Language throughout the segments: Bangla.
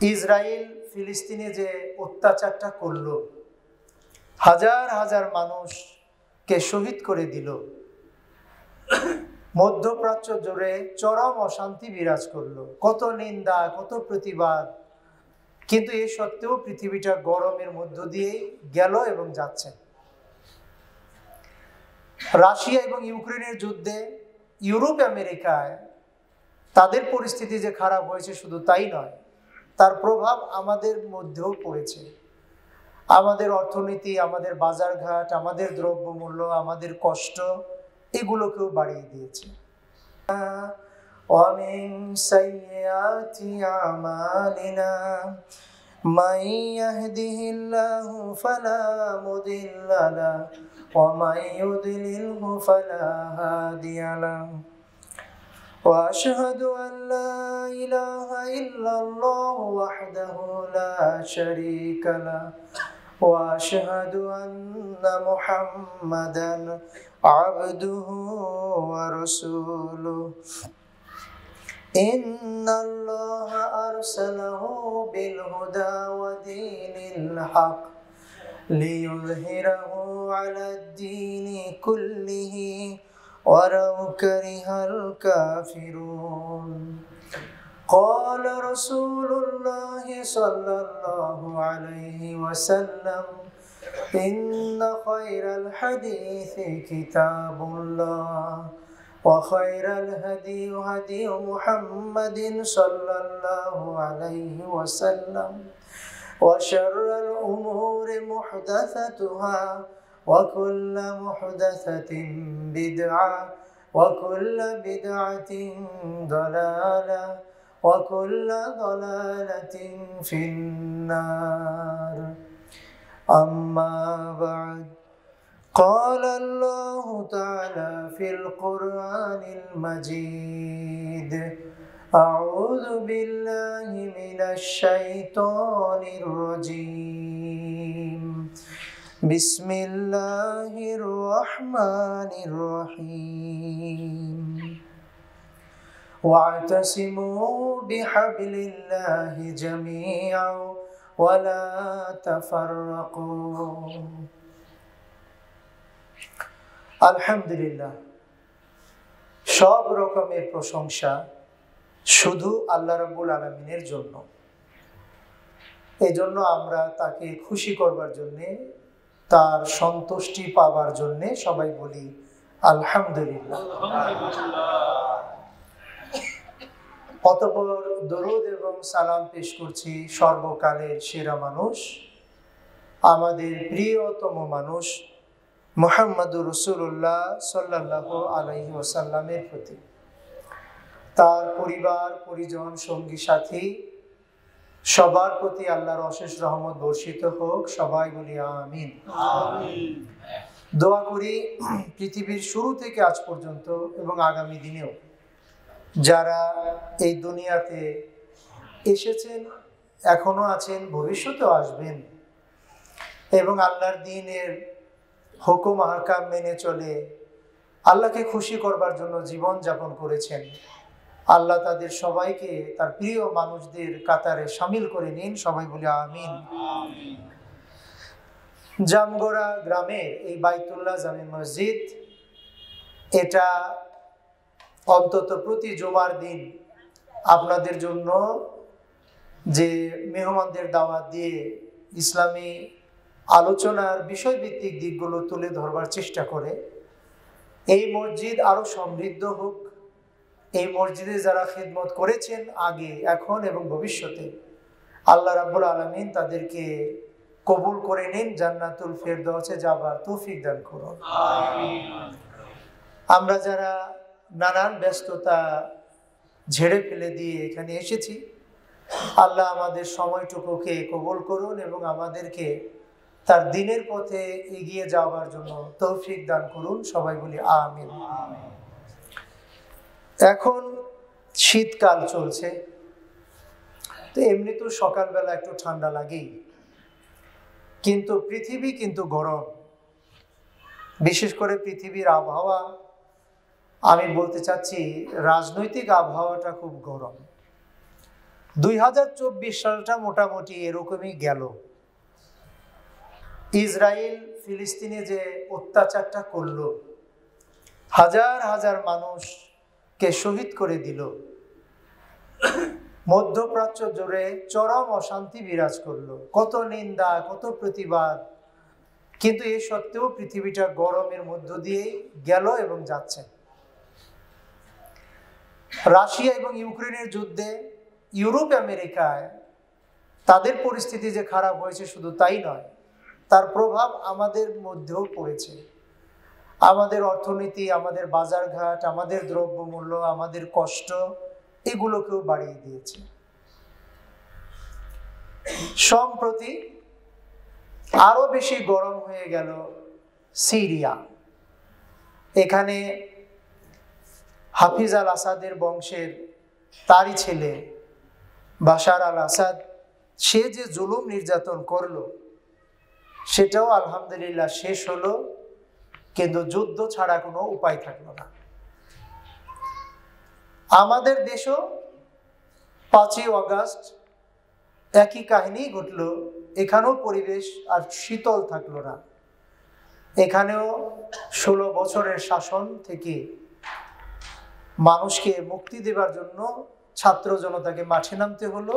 ইসরায়েল ফিলিস্তিনে যে অত্যাচারটা করলো, হাজার হাজার মানুষকে শহীদ করে দিল, মধ্যপ্রাচ্য জুড়ে চরম অশান্তি বিরাজ করলো, কত নিন্দা, কত প্রতিবাদ, কিন্তু এ সত্ত্বেও পৃথিবীটা গরমের মধ্য দিয়ে গেল এবং যাচ্ছে। রাশিয়া এবং ইউক্রেনের যুদ্ধে ইউরোপ আমেরিকায় তাদের পরিস্থিতি যে খারাপ হয়েছে শুধু তাই নয়, তার প্রভাব আমাদের মধ্যেও পড়েছে। আমাদের অর্থনীতি, আমাদের বাজারঘাট, আমাদের দ্রব্যমূল্য, আমাদের কষ্ট, এগুলোকেও বাড়িয়ে দিয়েছে। ومن سيئات أعمالنا من يهده الله فلا مضل له ومن يضلله فلا هادي له وأشهد أن لا إله إلا الله وحده لا شريك له وأشهد أن محمدا عبده ورسوله إن الله أرسله بالهدى ودين الحق ليظهره على الدين كله ولو كره الكافرون قال رسول الله صلى الله عليه وسلم إن خير الحديث كتاب الله وخير الهدي هدي محمد صلى الله عليه وسلم وشر الأمور محدثتها وكل محدثة بدعة وكل بدعة ضلالة وكل ضلالة في النار أما بعد قال الله تعالى في القرآن المجيد أعوذ بالله من الشيطان الرجيم بسم الله الرحمن الرحيم واعتصموا بحبل الله جميعا ولا تفرقوا আলহামদুলিল্লাহ, সব রকমের প্রশংসা শুধু আল্লাহ রাব্বুল আলামিনের জন্য। এই জন্য আমরা তাকে খুশি করবার জন্যে, তার সন্তুষ্টি পাবার জন্যে সবাই বলি আলহামদুলিল্লাহ। অতঃপর দরুদ এবং সালাম পেশ করছি সর্বকালের সেরা মানুষ, আমাদের প্রিয়তম মানুষ মুহাম্মদুর রাসূলুল্লাহ সাল্লাল্লাহু আলাইহি ওয়াসাল্লামের প্রতি, তার পরিবার পরিজন সঙ্গী সাথী সবার প্রতি আল্লাহর অশেষ রহমত বর্ষিত হোক। সবাই বলি আমিন। দোয়া করি পৃথিবীর শুরু থেকে আজ পর্যন্ত এবং আগামী দিনেও যারা এই দুনিয়াতে এসেছেন, এখনো আছেন, ভবিষ্যতেও আসবেন এবং আল্লাহর দ্বীনের হুকুম আহকাম মেনে চলে আল্লাহকে খুশি করবার জন্য জীবন যাপন করেছেন, আল্লাহ তাদের সবাইকে তার প্রিয় মানুষদের কাতারে শামিল করে নিন। সবাই বলি আমিন। জামগোড়া গ্রামের এই বাইতুল্লাহ জামে মসজিদ, এটা অন্তত প্রতি জুমার দিন আপনাদের জন্য যে মেহমানদের দাওয়াত দিয়ে ইসলামী আলোচনার বিষয়ভিত্তিক দিকগুলো তুলে ধরবার চেষ্টা করে। এই মসজিদ আরো সমৃদ্ধ হোক, এই মসজিদে যারা খিদমত করেছেন আগে, এখন এবং ভবিষ্যতে, আল্লাহ রাব্বুল আলামিন তাদেরকে কবুল করে নিন, জান্নাতুল ফেরদাউসে যাবার তৌফিক দান করুন। আমরা যারা নানান ব্যস্ততা ঝেড়ে ফেলে দিয়ে এখানে এসেছি, আল্লাহ আমাদের সময়টুকুকে কবুল করুন এবং আমাদেরকে তার দ্বীনের পথে এগিয়ে যাওয়ার জন্য তৌফিক দান করুন। সবাই বলি আমিন। এখন শীতকাল চলছে, তো এমনি তো সকালবেলা একটু ঠান্ডা লাগেই, কিন্তু পৃথিবী কিন্তু গরম। বিশেষ করে পৃথিবীর আবহাওয়া, আমি বলতে চাচ্ছি রাজনৈতিক আবহাওয়াটা খুব গরম। 2024 সালটা মোটামুটি এরকমই গেল। ইসরায়েল ফিলিস্তিনে যে অত্যাচারটা করলো, হাজার হাজার মানুষকে শহীদ করে দিল, মধ্যপ্রাচ্য জুড়ে চরম অশান্তি বিরাজ করলো, কত নিন্দা, কত প্রতিবাদ, কিন্তু এ সত্ত্বেও পৃথিবীটা গরমের মধ্য দিয়ে গেল এবং যাচ্ছে। রাশিয়া এবং ইউক্রেনের যুদ্ধে ইউরোপ আমেরিকায় তাদের পরিস্থিতি যে খারাপ হয়েছে শুধু তাই নয়, তার প্রভাব আমাদের মধ্যেও পড়েছে। আমাদের অর্থনীতি, আমাদের বাজারঘাট, আমাদের দ্রব্যমূল্য, আমাদের কষ্ট, এগুলোকেও বাড়িয়ে দিয়েছে। সম্প্রতি আরো বেশি গরম হয়ে গেল সিরিয়া। এখানে হাফিজ আল আসাদের বংশের তারই ছেলে বাশার আল আসাদ, সে যে জুলুম নির্যাতন করলো সেটাও আলহামদুলিল্লাহ শেষ হলো, কিন্তু যুদ্ধ ছাড়া কোনো উপায় থাকলো না। আমাদের দেশও 5ই আগস্ট একই কাহিনী ঘটলো, এখানেও পরিবেশ আর শীতল থাকলো না। এখানেও 16 বছরের শাসন থেকে মানুষকে মুক্তি দেবার জন্য ছাত্র জনতাকে মাঠে নামতে হলো।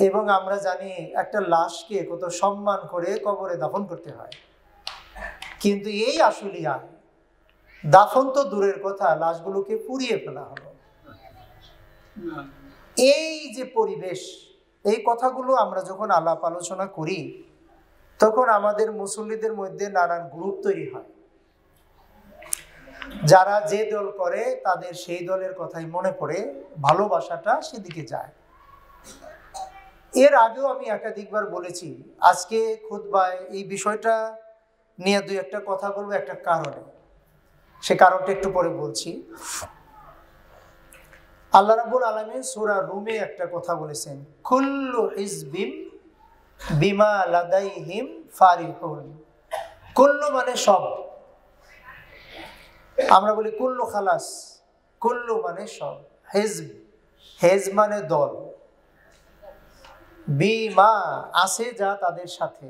এবং আমরা জানি একটা লাশকে কত সম্মান করে কবরে দাফন করতে হয়, কিন্তু এই আশুলিয়া দাফন তো দূরের কথা, লাশগুলোকে পুড়িয়ে ফেলা হলো। এই যে পরিবেশ, এই কথাগুলো আমরা যখন আলাপ আলোচনা করি তখন আমাদের মুসল্লিদের মধ্যে নানান গ্রুপ তৈরি হয়। যারা যে দল করে তাদের সেই দলের কথাই মনে পড়ে, ভালোবাসাটা সেদিকে যায়। এর আগেও আমি একাধিকবার বলেছি, আজকে খুতবায় এই বিষয়টা নিয়ে দুই একটা কথা বলবো একটা কারণে, সে কারণটা একটু পরে বলছি। আল্লাহ রাব্বুল আলামিন সূরা রুমে একটা কথা বলেছেন, কুল্লু হিজবিম বিমা লাদাইহিম ফারিহুন। কুল্লু মানে সব, আমরা বলি কুল্লু খালাস, কুল্লু মানে সব। হিজব, হেজ মানে দল, বিমা আছে যা তাদের সাথে,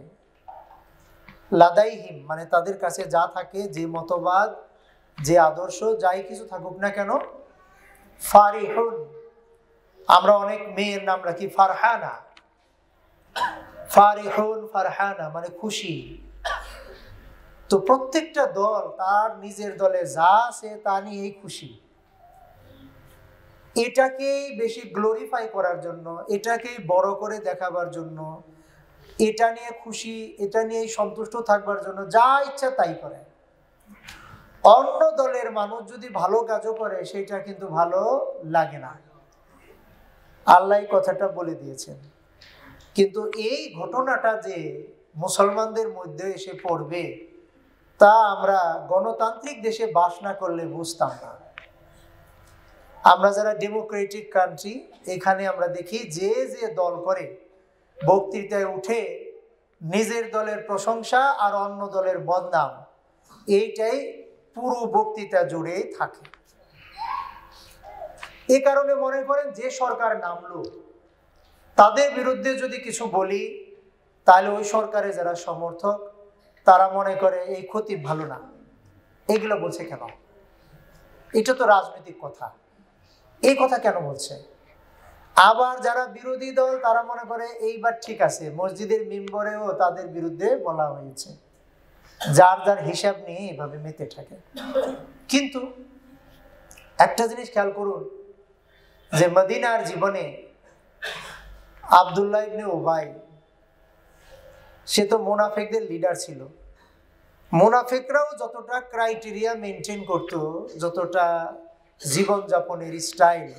লাদাইহিম মানে তাদের কাছে যা থাকে, যে মতবাদ, যে আদর্শ, যাই কিছু থাকুক না কেন, ফারিহুন। আমরা অনেক মেয়ের নাম রাখি ফারহানা, ফারিহুন ফারহানা মানে খুশি। তো প্রত্যেকটা দল তার নিজের দলে যা আছে তা নিয়েই খুশি। এটাকেই বেশি গ্লোরিফাই করার জন্য, এটাকেই বড় করে দেখাবার জন্য, এটা নিয়ে খুশি, এটা নিয়েই সন্তুষ্ট থাকবার জন্য যা ইচ্ছা তাই করে। অন্য দলের মানুষ যদি ভালো কাজও করে সেটা কিন্তু ভালো লাগে না, আল্লাহ কথাটা বলে দিয়েছেন। কিন্তু এই ঘটনাটা যে মুসলমানদের মধ্যে এসে পড়বে তা আমরা গণতান্ত্রিক দেশে বাস না করলে বুঝতাম না। আমরা যারা ডেমোক্রেটিক কান্ট্রি, এখানে আমরা দেখি যে যে দল করে বক্তৃতায় উঠে নিজের দলের প্রশংসা আর অন্য দলের বদনাম, এইটাই পুরো বক্তৃতা জুড়ে থাকে। এ কারণে মনে করেন যে সরকার নামলো তাদের বিরুদ্ধে যদি কিছু বলি তাহলে ওই সরকারের যারা সমর্থক তারা মনে করে এই ক্ষতি ভালো না, এগুলো বলছে কেন? এটা তো রাজনৈতিক কথা, এই কথা কেন বলছে? আবার যারা বিরোধী দল তারা মনে করে এইবার ঠিক আছে, মসজিদের মিম্বরেও তাদের বিরুদ্ধে বলা হয়েছে। যার যার হিসাব নিয়ে এভাবে মেতে থাকে। কিন্তু একটা জিনিস খেয়াল করুন যে মদিনার জীবনে আব্দুল্লাহ ইবনে উবাই, সে তো মুনাফিকদের লিডার ছিল। মুনাফিকরাও যতটা ক্রাইটেরিয়া মেনটেন করত, যতটা জীবনযাপনের স্টাইল,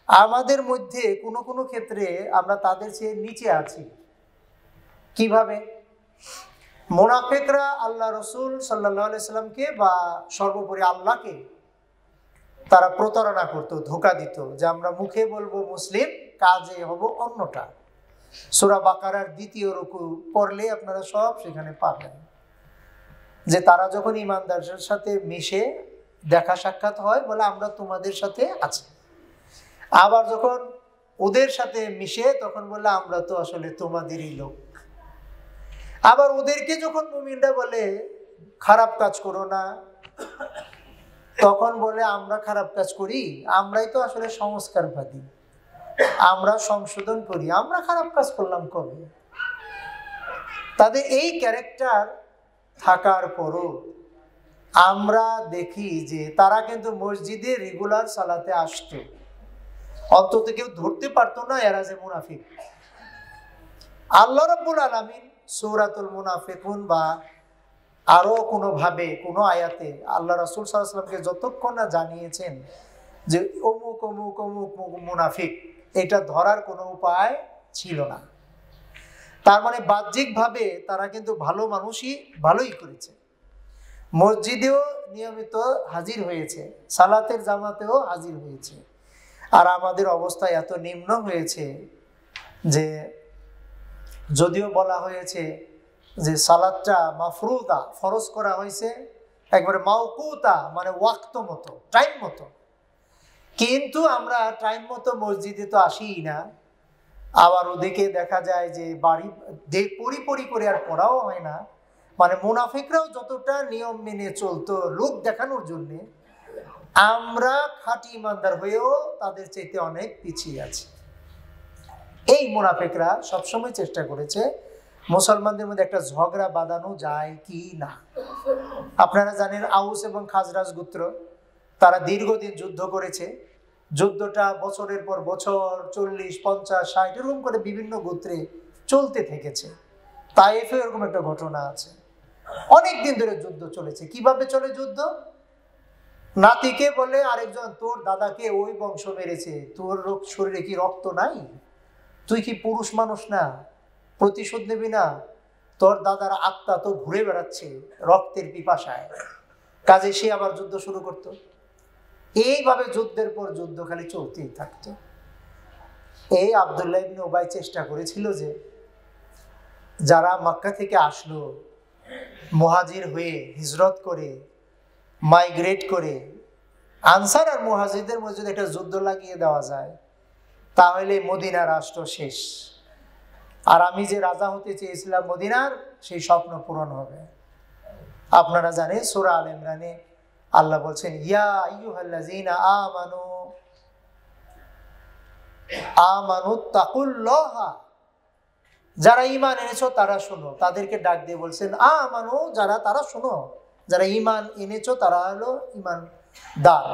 আমাদের মধ্যে কোনো কোনো ক্ষেত্রে আমরা তাদের চেয়ে নিচে আছি। কিভাবে? মুনাফিকরা আল্লাহ রসুল সাল্লাল্লাহু আলাইহি সাল্লামকে বা সর্বোপরি আল্লাহকে তারা প্রতারণা করত, ধোঁকা দিত যে আমরা মুখে বলবো মুসলিম, কাজে হব অন্যটা। সূরা বাকারার 2য় রুকু পড়লে আপনারা সব সেখানে পাবেন যে তারা যখন ইমানদারদের সাথে মিশে দেখা সাক্ষাৎ হয় বলে আমরা তোমাদের সাথে আছি, আবার যখন ওদের সাথে মিশে তখন বললে আমরা তো আসলে তোমাদেরই লোক। আবার ওদেরকে যখন মুমিনরা বলে খারাপ কাজ করো না, তখন বলে আমরা খারাপ কাজ করি, আমরাই তো আসলে সংস্কারবাদী, আমরা সংশোধন করি, আমরা খারাপ কাজ করলাম কবে? তাদের এই ক্যারেক্টার থাকার পরও আমরা দেখি যে তারা কিন্তু মসজিদে রেগুলার সালাতে আসতো, অন্তত কেউ ধরতে পারতো না এরা যে মুনাফিক। আল্লাহ রাব্বুল আলামিন সূরাতুল মুনাফিকুন বা আরো কোনো ভাবে কোনো আয়াতে আল্লাহ রাসূল সাল্লাল্লাহু আলাইহি ওয়াসাল্লামকে যতক্ষণ না জানিয়েছেন যে অমুক অমুক অমুক মুনাফিক, এটা ধরার কোনো উপায় ছিল না। তার মানে বাহ্যিকভাবে তারা কিন্তু ভালো মানুষই ভালোই করেছে, মসজিদেও নিয়মিত হাজির হয়েছে, সালাতের জামাতেও হাজির হয়েছে। আর আমাদের অবস্থা এত নিম্ন হয়েছে যে যদিও বলা হয়েছে যে সালাতটা মাফরুদা, ফরজ করা হয়েছে, একবারে মাওকুতা মানে ওয়াক্ত মতো, টাইম মতো, কিন্তু আমরা টাইম মতো মসজিদে তো আসিই না। আবার ওদিকে দেখা যায় যে বাড়ি পরি করে আর পড়াও হয় না। মানে মুনাফিকরাও যতটা নিয়ম মেনে চলতো লোক দেখানোর জন্য, আমরা খাঁটি ইমানদার হয়েও তাদের চাইতে অনেক পিছিয়ে আছি। এই মুনাফিকরা সবসময় চেষ্টা করেছে মুসলমানদের মধ্যে একটা ঝগড়া বাঁধানো যায় কি না। আপনারা জানেন আউস এবং খাজরাজ গোত্র, তারা দীর্ঘদিন যুদ্ধ করেছে। যুদ্ধটা বছরের পর বছর 40, 50, 60 এরকম করে বিভিন্ন গোত্রে চলতে থেকেছে। তায়েফে এরকম একটা ঘটনা আছে, অনেক দিন ধরে যুদ্ধ চলেছে। কিভাবে চলে যুদ্ধ? নাতিকে বলে আরেকজন তোর দাদাকে ওই বংশ মেরেছে, তোর শরীরে কি রক্ত নাই? তুই কি পুরুষ মানুষ না? প্রতিশোধ নেবি না? তোর দাদার আত্মা তো ঘুরে বেড়াচ্ছে রক্তের পিপাসায়। কাজে সে আবার যুদ্ধ শুরু করত। এইভাবে যুদ্ধের পর যুদ্ধ খালি চলতেই থাকতো। এই আব্দুল্লাহ ইবনে উবাই চেষ্টা করেছিল যে যারা মক্কা থেকে আসলো মুহাজির হয়ে, হিজরত করে, মাইগ্রেট করে, আনসার আর মুহাজিরদের মধ্যে যদি একটা যুদ্ধ লাগিয়ে দেওয়া যায় তাহলে মদিনা রাষ্ট্র শেষ। আর আমি যে রাজা হতে চেয়েছিলাম মদিনার, সেই স্বপ্ন পূরণ হবে। আপনারা জানেন সূরা আল ইমরানে আল্লাহ বলছেন ইয়া আইয়ুহাল্লাযীনা আমানু তাকুল্লাহা, যারা ঈমান এনেছো তারা শোনো। তাদেরকে ডাক দিয়ে বলছেন আমানু, যারা তারা শোনো, যারা ঈমান এনেছো তারা হলো ঈমানদার।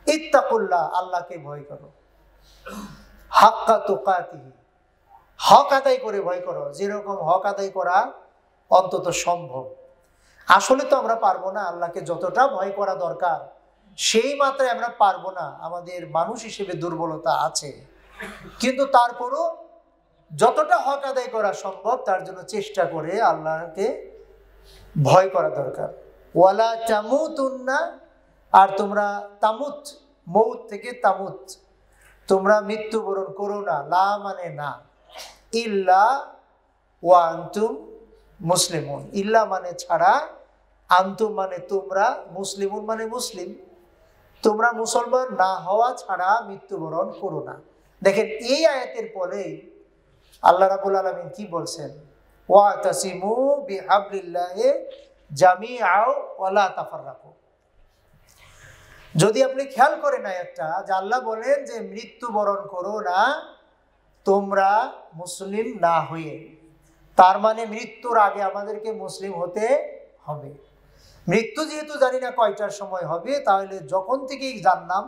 ইত্তাকুল্লাহ, আল্লাহকে ভয় করো। হাক্কা তুকাতিহি, হক আদায় করে ভয় করো, যেরকম হক আদায় করা অন্তত সম্ভব। আসলে তো আমরা পারবো না, আল্লাহকে যতটা ভয় করা দরকার সেই মাত্রায় আমরা পারবো না, আমাদের মানুষ হিসেবে দুর্বলতা আছে। কিন্তু তারপরও যতটা হক আদায় করা সম্ভব তার জন্য চেষ্টা করে আল্লাহকে ভয় করা দরকার। ওয়ালা তামুতুন্না, আর তোমরা তামুত, মৌত থেকে তামুত, তোমরা মৃত্যুবরণ করো না, লা মানে না, ইল্লা ওয়া আনতুম মুসলিমুন, ইল্লা মানে ছাড়া, আনতুম মানে তোমরা, মুসলিমুন মানে মুসলিম, তোমরা মুসলমান না হওয়া ছাড়া মৃত্যুবরণ করো না। দেখেন এই আয়াতের পরে আল্লাহ রাব্বুল আলামিন কি বলছেন? ওয়াতাসিমু বিহাবলিল্লাহি জামিআও ওয়ালা তাফাররাকু। যদি আপনি খেয়াল করেন আয়াতটা, যে আল্লাহ বলেন যে মৃত্যুবরণ করো না তোমরা মুসলিম না হয়ে, তার মানে মৃত্যুর আগে আমাদেরকে মুসলিম হতে হবে। মৃত্যু যেহেতু জানি না কয়টার সময় হবে, তাহলে যখন থেকেই জানলাম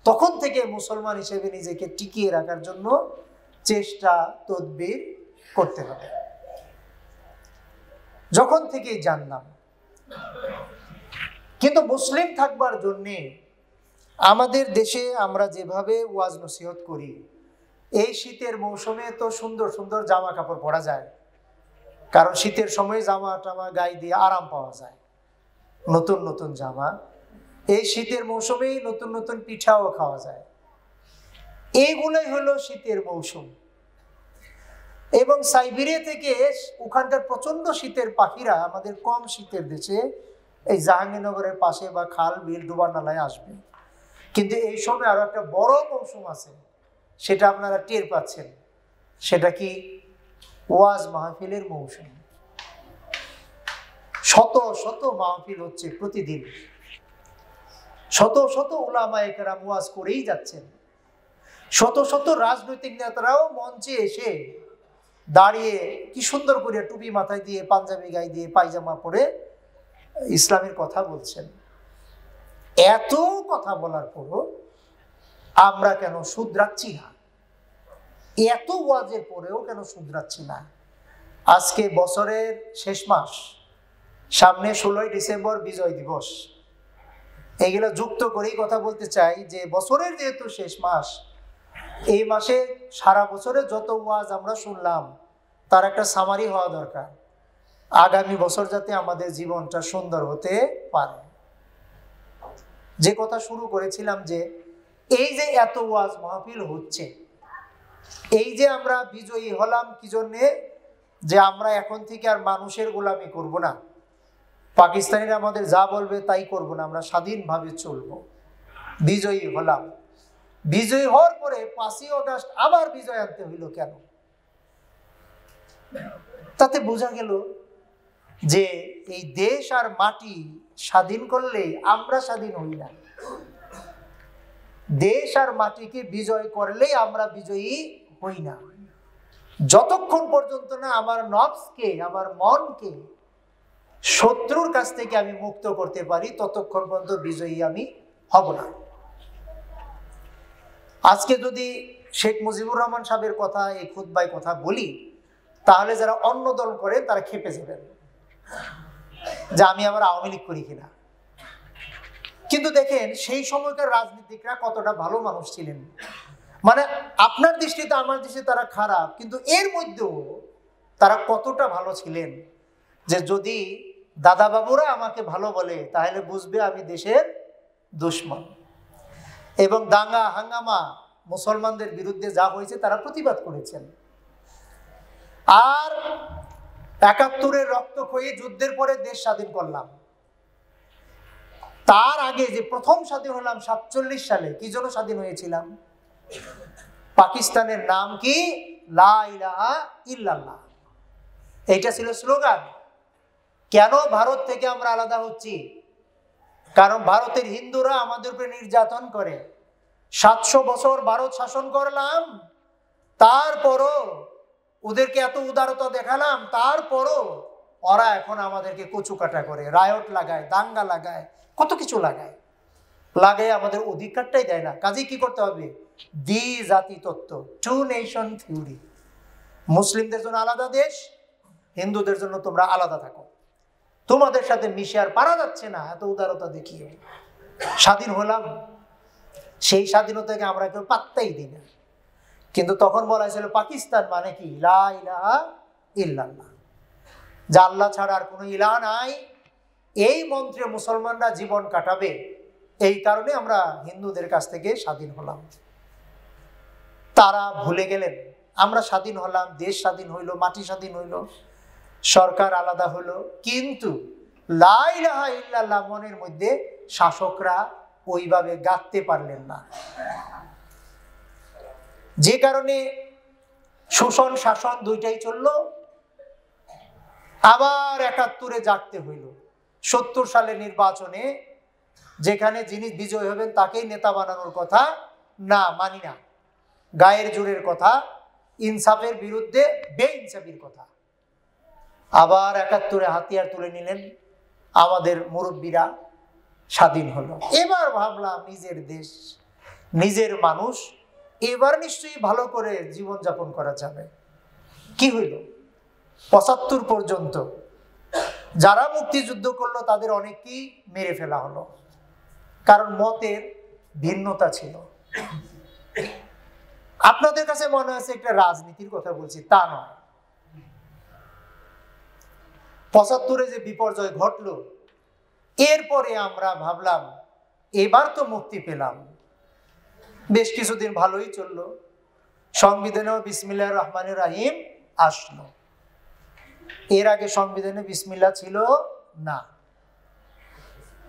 তখন থেকে মুসলমান হিসেবে নিজেকে টিকিয়ে রাখার জন্য চেষ্টা তদবির করতে হবে। যখন থেকেই জানলাম। কিন্তু মুসলিম থাকবার জন্যে আমাদের দেশে আমরা যেভাবে ওয়াজ নসিহত করি, এই শীতের মৌসুমে তো সুন্দর সুন্দর জামা কাপড় পরা যায়, কারণ শীতের সময় জামা টামা গায়ে দিয়ে আরাম পাওয়া যায়, নতুন নতুন জামা। এই শীতের মৌসুমেই নতুন নতুন পিঠাও খাওয়া যায়। এইগুলোই হলো শীতের মৌসুম। এবং সাইবেরিয়া থেকে ওখানকার প্রচন্ড শীতের পাখিরা আমাদের কম শীতের দেশে এই জাহাঙ্গীরনগরের পাশে বা খাল বিল ডুবার নালায় আসবে। কিন্তু এই সময় আরো একটা বড় মৌসুম আছে, সেটা আপনারা টের পাচ্ছেন। সেটা কি? ওয়াজ মাহফিলের মৌসুম। শত শত মাহফিল হচ্ছে প্রতিদিন, শত শত উলামায়ে কেরাম ওয়াজ করেই যাচ্ছেন। শত শত রাজনৈতিক নেতারাও মঞ্চে এসে দাঁড়িয়ে কি সুন্দর করে টুপি মাথায় দিয়ে, পাঞ্জাবি গায়ে দিয়ে, পায়জামা পরে ইসলামের কথা বলছেন। এত কথা বলার পরও আমরা কেন শুধরাচ্ছি না? এত ওয়াজের পরেও কেন শুধরাচ্ছি না? আজকে বছরের শেষ মাস, সামনে 16ই ডিসেম্বর বিজয় দিবস। এইগুলো যুক্ত করেই কথা বলতে চাই যে বছরের যেহেতু শেষ মাস, এই মাসে সারা বছরে যত ওয়াজ আমরা শুনলাম তার একটা সামারি হওয়া দরকার, আগামী বছর যাতে আমাদের জীবনটা সুন্দর হতে পারে। যে কথা শুরু করেছিলাম যে এই যে এত ওয়াজ মাহফিল হচ্ছে, এই যে আমরা বিজয়ী হলাম কি জন্যে? যে আমরা এখন থেকে আর মানুষের গোলামি করব না, পাকিস্তানিরা আমাদের যা বলবে তাই করব না, আমরা স্বাধীনভাবে চলবো। বিজয়ী হলাম। বিজয়ী হওয়ার পরে 5ই আগস্ট আবার বিজয় আনতে হইল কেন? তাতে বোঝা গেল যে এই দেশ আর মাটি স্বাধীন করলে আমরা স্বাধীন হই না, দেশ আর মাটিকে বিজয় করলেই আমরা বিজয়ী হই না। যতক্ষণ পর্যন্ত না আমার নফসকে, আমার মনকে শত্রুর কাছ থেকে আমি মুক্ত করতে পারি, ততক্ষণ পর্যন্ত বিজয়ী আমি হব না। আজকে যদি শেখ মুজিবুর রহমান সাহেবের কথা, এই খুতবায় কথা বলি, তাহলে যারা অন্য দল করে তারা খেপে যাবেন যে আমি আবার আওয়ামী লীগ করি কিনা। কিন্তু দেখেন সেই সময়কার রাজনীতিকরা কতটা ভালো মানুষ ছিলেন। মানে আপনার দৃষ্টিতে, আমার দৃষ্টিতে তারা খারাপ, কিন্তু এর মধ্যেও তারা কতটা ভালো ছিলেন যে যদি দাদা বাবুরা আমাকে ভালো বলে তাহলে বুঝবে আমি দেশের দুশমন। এবং দাঙ্গা হাঙ্গামা মুসলমানদের বিরুদ্ধে যা হয়েছে তারা প্রতিবাদ করেছেন। আর ৭১-এর রক্তক্ষয়ী যুদ্ধের পরে দেশ স্বাধীন করলাম। তার আগে যে প্রথম স্বাধীন হলাম ৪৭ সালে, কি জন্য স্বাধীন হয়েছিলাম? পাকিস্তানের নাম কি? লা ইলাহা ইল্লাল্লাহ। এইটা ছিল স্লোগান। কেন ভারত থেকে আমরা আলাদা হচ্ছি? কারণ ভারতের হিন্দুরা আমাদের উপরে নির্যাতন করে। ৭০০ বছর ভারত শাসন করলাম, তারপরও ওদেরকে এত উদারতা দেখালাম, তারপরও ওরা এখন আমাদেরকে কচুকাটা করে, রায়ট লাগায়, দাঙ্গা লাগায়, কত কিছু লাগায়, আমাদের অধিকারটাই দেয় না। কাজে কি করতে হবে? দ্বি-জাতি তত্ত্ব, 2 নেশন থিওরি। মুসলিমদের জন্য আলাদা দেশ, হিন্দুদের জন্য তোমরা আলাদা থাকো। তোমাদের সাথে মিশে আর পারা যাচ্ছে না, এত উদারতা দেখিয়ে। স্বাধীন হলাম, সেই স্বাধীনতাকে আমরা কেউ পাত্তাই দিই না। কিন্তু তখন বলা হয়েছিল পাকিস্তান মানে কি? লা ইলাহা ইল্লাল্লাহ, যা আল্লাহ ছাড়া আর কোনো ইলাহ নাই। এই মন্ত্রে মুসলমানরা জীবন কাটাবে, এই কারণে আমরা হিন্দুদের কাছ থেকে স্বাধীন হলাম। তারা ভুলে গেলেন আমরা স্বাধীন হলাম, দেশ স্বাধীন হইল, মাটি স্বাধীন হইল, সরকার আলাদা হলো, কিন্তু লা ইলাহা ইল্লাল্লাহ মনের মধ্যে শাসকরা ওইভাবে গাঁথতে পারলেন না। যে কারণে শোষণ শাসন দুইটাই চলল। আবার ৭১-এ জাগতে হইল। ৭০ সালের নির্বাচনে যেখানে যিনি বিজয় হবেন তাকেই নেতা বানানোর কথা, না মানি না, গায়ের জোরের কথা, ইনসাফের বিরুদ্ধে বেইনসাফির কথা। আবার ৭১-এ হাতিয়ার তুলে নিলেন আমাদের মুরব্বীরা, স্বাধীন হলো। এবার ভাবলাম নিজের দেশ, নিজের মানুষ, এবার নিশ্চয়ই ভালো করে জীবনযাপন করা যাবে। কি হইল? ৭৫ পর্যন্ত যারা মুক্তিযুদ্ধ করলো তাদের অনেককেই মেরে ফেলা হলো, কারণ মতের ভিন্নতা ছিল। আপনাদের কাছে মনে হচ্ছে একটা রাজনীতির কথা বলছি, তা নয়। ৭৫-এ যে বিপর্যয় ঘটলো, এরপরে আমরা ভাবলাম এবার তো মুক্তি পেলাম, বেশ কিছুদিন ভালোই চললো। সংবিধানেও বিসমিল্লাহির রহমানির রহিম আসলো। এর আগে সংবিধানে বিসমিল্লাহ ছিল না।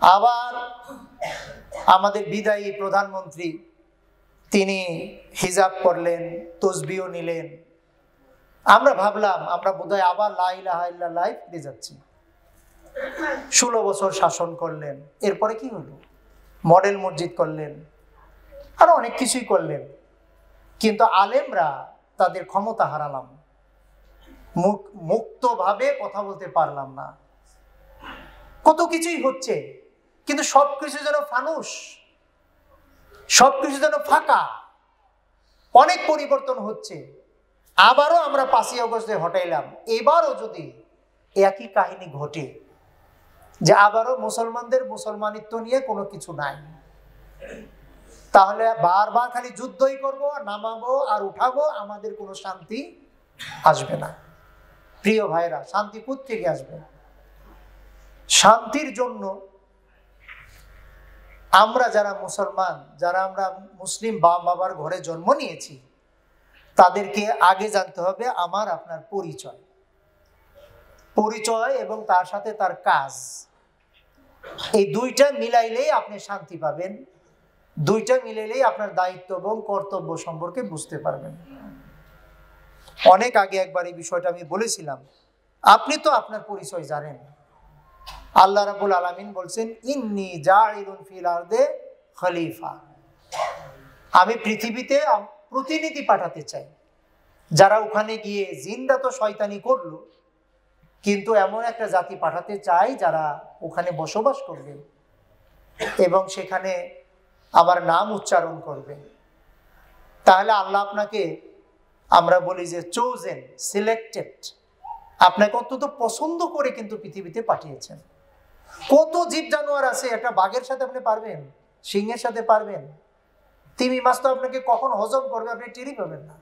আবার আমাদের বিদায়ী প্রধানমন্ত্রী তিনি হিজাব করলেন, তসবিও নিলেন। আমরা ভাবলাম আমরা বোধহয় আবার লা ইলাহা ইল্লাল্লাহ ফিরে যাচ্ছি। 16 বছর শাসন করলেন, এরপরে কি হলো? মডেল মসজিদ করলেন, আরো অনেক কিছুই করলেন, কিন্তু আলেমরা তাদের ক্ষমতা হারালাম, মুক্তভাবে কথা বলতে পারলাম না। কত কিছুই হচ্ছে, কিন্তু সবকিছু যেন ফানুস, সবকিছু যেন ফাঁকা। অনেক পরিবর্তন হচ্ছে। আবারও আমরা 5ই আগস্টে হটাইলাম, এবারও যদি একই কাহিনী ঘটে যে আবারও মুসলমানদের মুসলমানিত্ব নিয়ে কোনো কিছু নাই, তাহলে বারবার খালি যুদ্ধই করব, নামাবো আর উঠাবো, আমাদের কোনো শান্তি আসবে না। প্রিয় ভাইরা, শান্তি কোত্থেকে আসবে? শান্তির জন্য আমরা যারা মুসলমান, যারা আমরা মুসলিম বাবার ঘরে জন্ম নিয়েছি, তাদেরকে আগে জানতে হবে আমার আপনার পরিচয়, পরিচয় এবং তার সাথে তার কাজ। এই দুইটা মিলাইলেই আপনি শান্তি পাবেন, দুইটা মিলাইলেই আপনার দায়িত্ব এবং কর্তব্য সম্পর্কে বুঝতে পারবেন। অনেক আগে একবার এই বিষয়টা আমি বলেছিলাম। আপনি তো আপনার পরিচয় জানেন। আল্লাহ রাব্বুল আলামিন বলছেন, ইন্নী জাইলুন ফিল আরদে খলিফা, আমি পৃথিবীতে প্রতিনিধি পাঠাতে চাই। যারা ওখানে গিয়ে জিনরা তো শয়তানি করলো, কিন্তু এমন একটা জাতি পাঠাতে চাই যারা ওখানে বসবাস করবে এবং সেখানে আমার নাম উচ্চারণ করবে। তাহলে আল্লাহ আপনাকে, আমরা বলি যে চোজেন, সিলেক্টেড, আপনাকে অত্যন্ত পছন্দ করে কিন্তু পৃথিবীতে পাঠিয়েছেন। কত জীব জানোয়ার আছে, একটা বাঘের সাথে আপনি পারবেন? সিংহের সাথে পারবেন? তিমি মাছ তো আপনাকে কখন হজম করবে আপনি টেরই পাবেন না।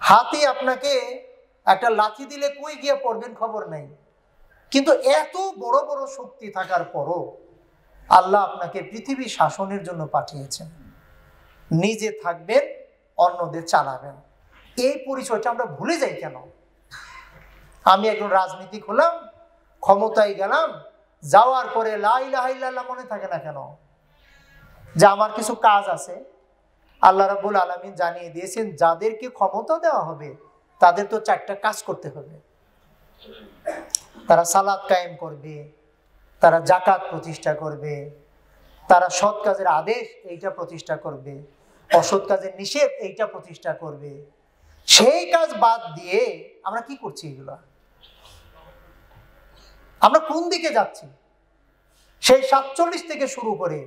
হাতি আপনাকে একটা লাথি দিলে কই গিয়ে পড়বেন খবর নাই। কিন্তু এত বড় বড় শক্তি থাকার পরও আল্লাহ আপনাকে পৃথিবী শাসনের জন্য পাঠিয়েছেন। নিজে থাকবেন, অন্যদের চালাবেন। এই পরিচয়টা আমরা ভুলে যাই কেন? আমি একজন রাজনীতিক হলাম, ক্ষমতায় গেলাম, যাওয়ার পরে লা ইলাহা ইল্লাল্লাহ মনে থাকে না কেন? যে আমার কিছু কাজ আছে। আল্লাহ রাব্বুল আলামিন জানিয়ে দিয়েছেন, যাদেরকে ক্ষমতা দেওয়া হবে তাদের তো 4টা কাজ করতে হবে। তারা সালাত কায়েম করবে, তারা জাকাত প্রতিষ্ঠা করবে, তারা সৎ কাজের আদেশ এইটা প্রতিষ্ঠা করবে, অসৎ কাজের নিষেধ এইটা প্রতিষ্ঠা করবে। সেই কাজ বাদ দিয়ে আমরা কি করছি? এগুলা আমরা কোন দিকে যাচ্ছি? সেই 47 থেকে শুরু করে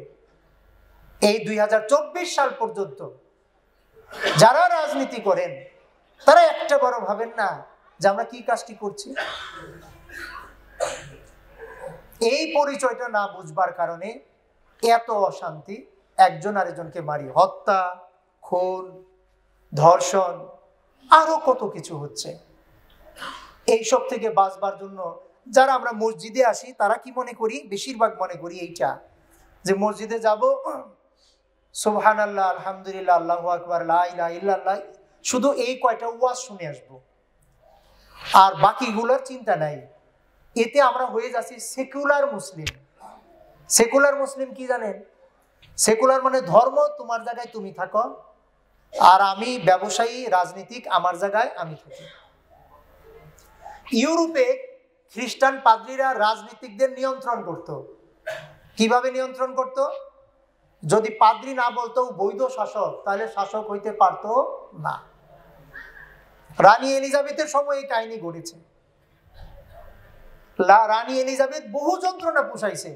এই 2024 সাল পর্যন্ত যারা রাজনীতি করেন তারা একটা বড় ভাবেন না যে আমরা কি কাজটি করছি। এই পরিচয়টা না বুঝবার কারণে এত অশান্তি, একজন আরেকজনকে মারি, হত্যা, খুন, ধর্ষণ, আরো কত কিছু হচ্ছে। এইসব থেকে বাঁচবার জন্য যারা আমরা মসজিদে আসি তারা কি মনে করি? বেশিরভাগ মনে করি এইটা, যে মসজিদে যাব, সুবহানাল্লাহ, আলহামদুলিল্লাহ, আল্লাহু আকবার, লা ইলাহা ইল্লাল্লাহ, শুধু এই কয়টা ওয়াজ শুনে আসবো, আর বাকিগুলোর চিন্তা নাই। এতে আমরা হয়ে যাচ্ছি সেকুলার মুসলিম। সেকুলার মুসলিম কি জানেন? সেকুলার মানে ধর্ম তোমার জায়গায় তুমি থাকো, আর আমি ব্যবসায়ী রাজনীতিক আমার জায়গায় আমি থাকি। ইউরোপে খ্রিস্টান পাদ্রীরা রাজনীতিকদের নিয়ন্ত্রণ করত। কিভাবে নিয়ন্ত্রণ করত? যদি পাদ্রী না বলতো বৈধ শাসক, তাহলে শাসক হইতে পারতো না। রানী এলিজাবেথের সময় এই কাহিনী ঘটেছে। রানী এলিজাবেথ বহু যন্ত্রণা পুষাইছে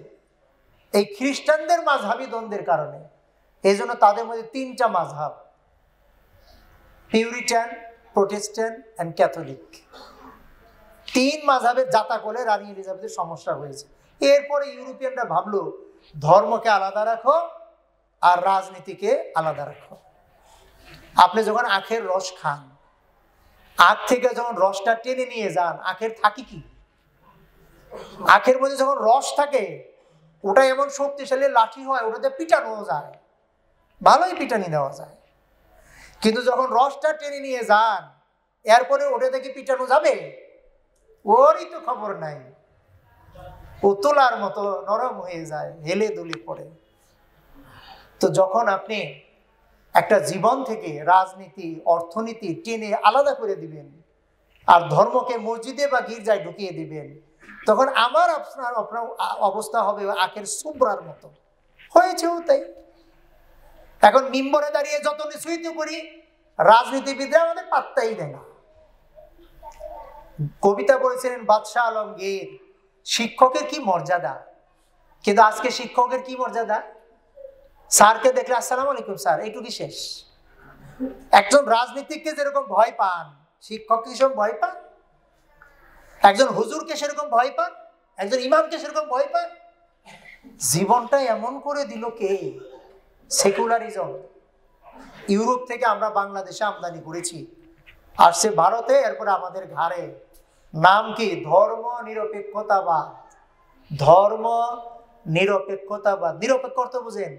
এই খ্রিস্টানদের মাযহাবী দ্বন্দ্বের কারণে। এই জন্য তাদের মধ্যে 3টা মাযহাব, পিউরিটান, প্রোটেস্ট্যান্ট এন্ড ক্যাথলিক। 3 মাযহাবের জাতা করে রানী এলিজাবেথের সমস্যা হয়েছে। এরপরে ইউরোপিয়ানরা ভাবলো ধর্মকে আলাদা রাখো আর রাজনীতিকে আলাদা রাখো। আপনি যখন আখের রস খান, আখ থেকে যখন রসটা টেনে নিয়ে যান, আখের থাকে কি? আখের মধ্যে যখন রস থাকে ওটা এমন শক্তিশালী লাঠি হয়, ওটাতে পিটানো যায়, ভালোই পিটানি দেওয়া যায়। কিন্তু যখন রসটা টেনে নিয়ে যান, এরপরে ওটা থেকে পিটানো যাবে? ওরই তো খবর নাই। ও তোলার মতো নরম হয়ে যায়, হেলে দুলে পড়ে। তো যখন আপনি একটা জীবন থেকে রাজনীতি অর্থনীতি টেনে আলাদা করে দিবেন আর ধর্মকে মসজিদে বা গির্জায় ঢুকিয়ে দিবেন, তখন আমার আপনার অবস্থা হবে আখের সুব্রার মতো। হয়েছেও তাই। এখন মিম্বরে দাঁড়িয়ে যত নিশ্চিত করি, রাজনীতিবিদরা আমাদের পাত্তাই দেয় না। কবিতা বলেছিলেন বাদশাহ আলমগীর, শিক্ষকের কি মর্যাদা, কিন্তু আজকে শিক্ষকের কি মর্যাদা? স্যারকে দেখলে আসসালামু আলাইকুম স্যার, এইটুকু শেষ। একজন রাজনীতিককে যেরকম ভয় পান, শিক্ষককে সেরকম ভয় পান? একজন হুজুরকে সেরকম ভয় পান? একজন ইমামকে সেরকম ভয় পান? জীবনটা এমন করে দিল কে? সেকুলারিজম। ইউরোপ থেকে আমরা বাংলাদেশে আমদানি করেছি, আসছে ভারতে, এরপরে আমাদের ঘাড়ে। নাম কি? ধর্ম নিরপেক্ষতাবাদ। ধর্ম নিরপেক্ষতাবাদ। নিরপেক্ষ অর্থ বুঝেন?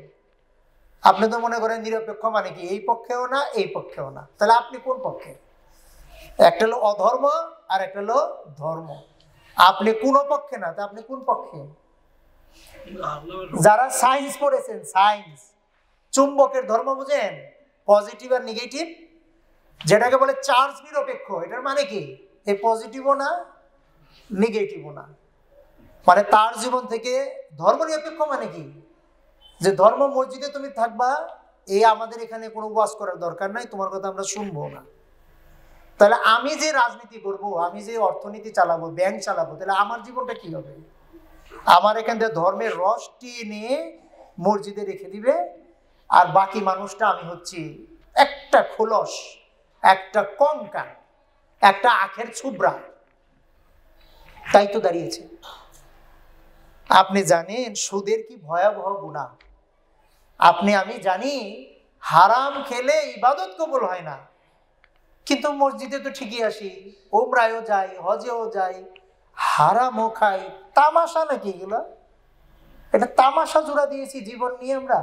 আপনি তো মনে করেন নিরপেক্ষ মানে কি এই পক্ষেও না এই পক্ষেও না, তাহলে আপনি কোন পক্ষে? একটা হলো অধর্ম আর একটা হলো ধর্ম। আপনি কোন পক্ষে না, তা আপনি কোন পক্ষে? যারা সায়েন্স পড়েছেন, সায়েন্স, চুম্বকের ধর্ম বুঝেন? পজিটিভ আর নেগেটিভ, যেটাকে বলে চার্জ নিরপেক্ষ। এটার মানে কি? এই পজিটিভও না নেগেটিভও না, মানে তার জীবন থেকে ধর্ম নিরপেক্ষ মানে কি? যে ধর্ম মসজিদে তুমি থাকবা, এই আমাদের এখানে কোনো ওয়াজ করার দরকার নাই, তোমার কথা আমরা শুনবো না। তাহলে আমি যে রাজনীতি করব, আমি যে অর্থনীতি চালাবো, ব্যাংক চালাবো, তাহলে আমার জীবনটা কি হবে? আমার এখান থেকে ধর্মের রসটি নিয়ে মসজিদে রেখে দিবে, আর বাকি মানুষটা আমি হচ্ছি একটা খোলস, একটা কঙ্কা, একটা আখের ছুবরা। তাই তো দাঁড়িয়েছে। আপনি জানেন সুদের কি ভয়াবহ গুনাহ? আমি জানি হারাম খেলে ইবাদত কবুল হয় না, কিন্তু মসজিদে তো ঠিকই আসি, ওমরায়ও যাই, হজেও যাই, হারামও খাই। তামাশা নাকি এগুলো? এটা তামাশা জোড়া দিয়েছি জীবন নিয়ে আমরা।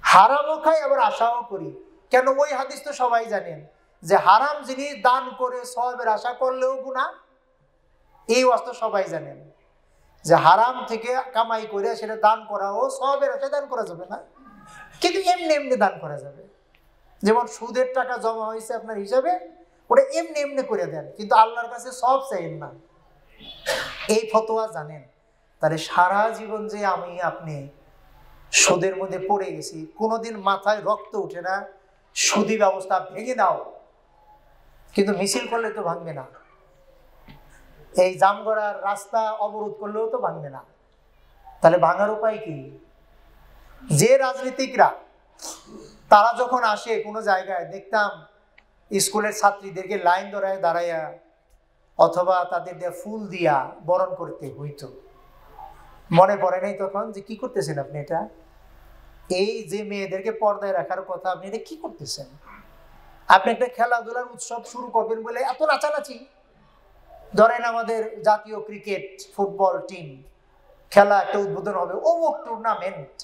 হারামও খাই আবার আশাও করি। কেন? ওই হাদিস তো সবাই জানেন যে হারাম জিনিস দান করে সওয়াবের আশা করলেও গুনাহ। এই ওয়াজ সবাই জানেন যে হারাম থেকে কামাই করে সেটা দান করাও সওয়াবের আশায় দান করা যাবে না, কিন্তু এমনি এমনি দান করা যাবে। যেমন সুদের টাকা জমা হয়েছে আপনার হিসাবে, ওটা এমনি এমনি করে দেন, কিন্তু আল্লাহর কাছে সব চাইেন না। এই ফতোয়া জানেন। তাহলে সারা জীবন যে আপনি সুদের মধ্যে পড়ে গেছি, কোনোদিন মাথায় রক্ত উঠে না সুদি ব্যবস্থা ভেঙে দাও, কিন্তু মিছিল করলে তো ভাঙবে না। এই জামগড়ার রাস্তা অবরোধ করলেও তো ভাঙবে না। তাহলে ভাঙার উপায় কি? যে রাজনীতিকরা তারা যখন আসে কোনো জায়গায়, দেখতাম স্কুলের ছাত্রীদেরকে লাইন ধরায় দাঁড়াইয়া অথবা তাদের দিয়ে ফুল দিয়া বরণ করতে হইতো। মনে পড়ে নাই তখন যে কি করতেছেন আপনি? এটা এই যে মেয়েদেরকে পর্দায় রাখার কথা, আপনি এটা কি করতেছেন? আপনি একটা খেলাধুলার উৎসব শুরু করবেন বলে এত নাচানাচি। ধরেন আমাদের জাতীয় ক্রিকেট ফুটবল টিম খেলা একটা উদ্বোধন হবে, অমুক টুর্নামেন্ট,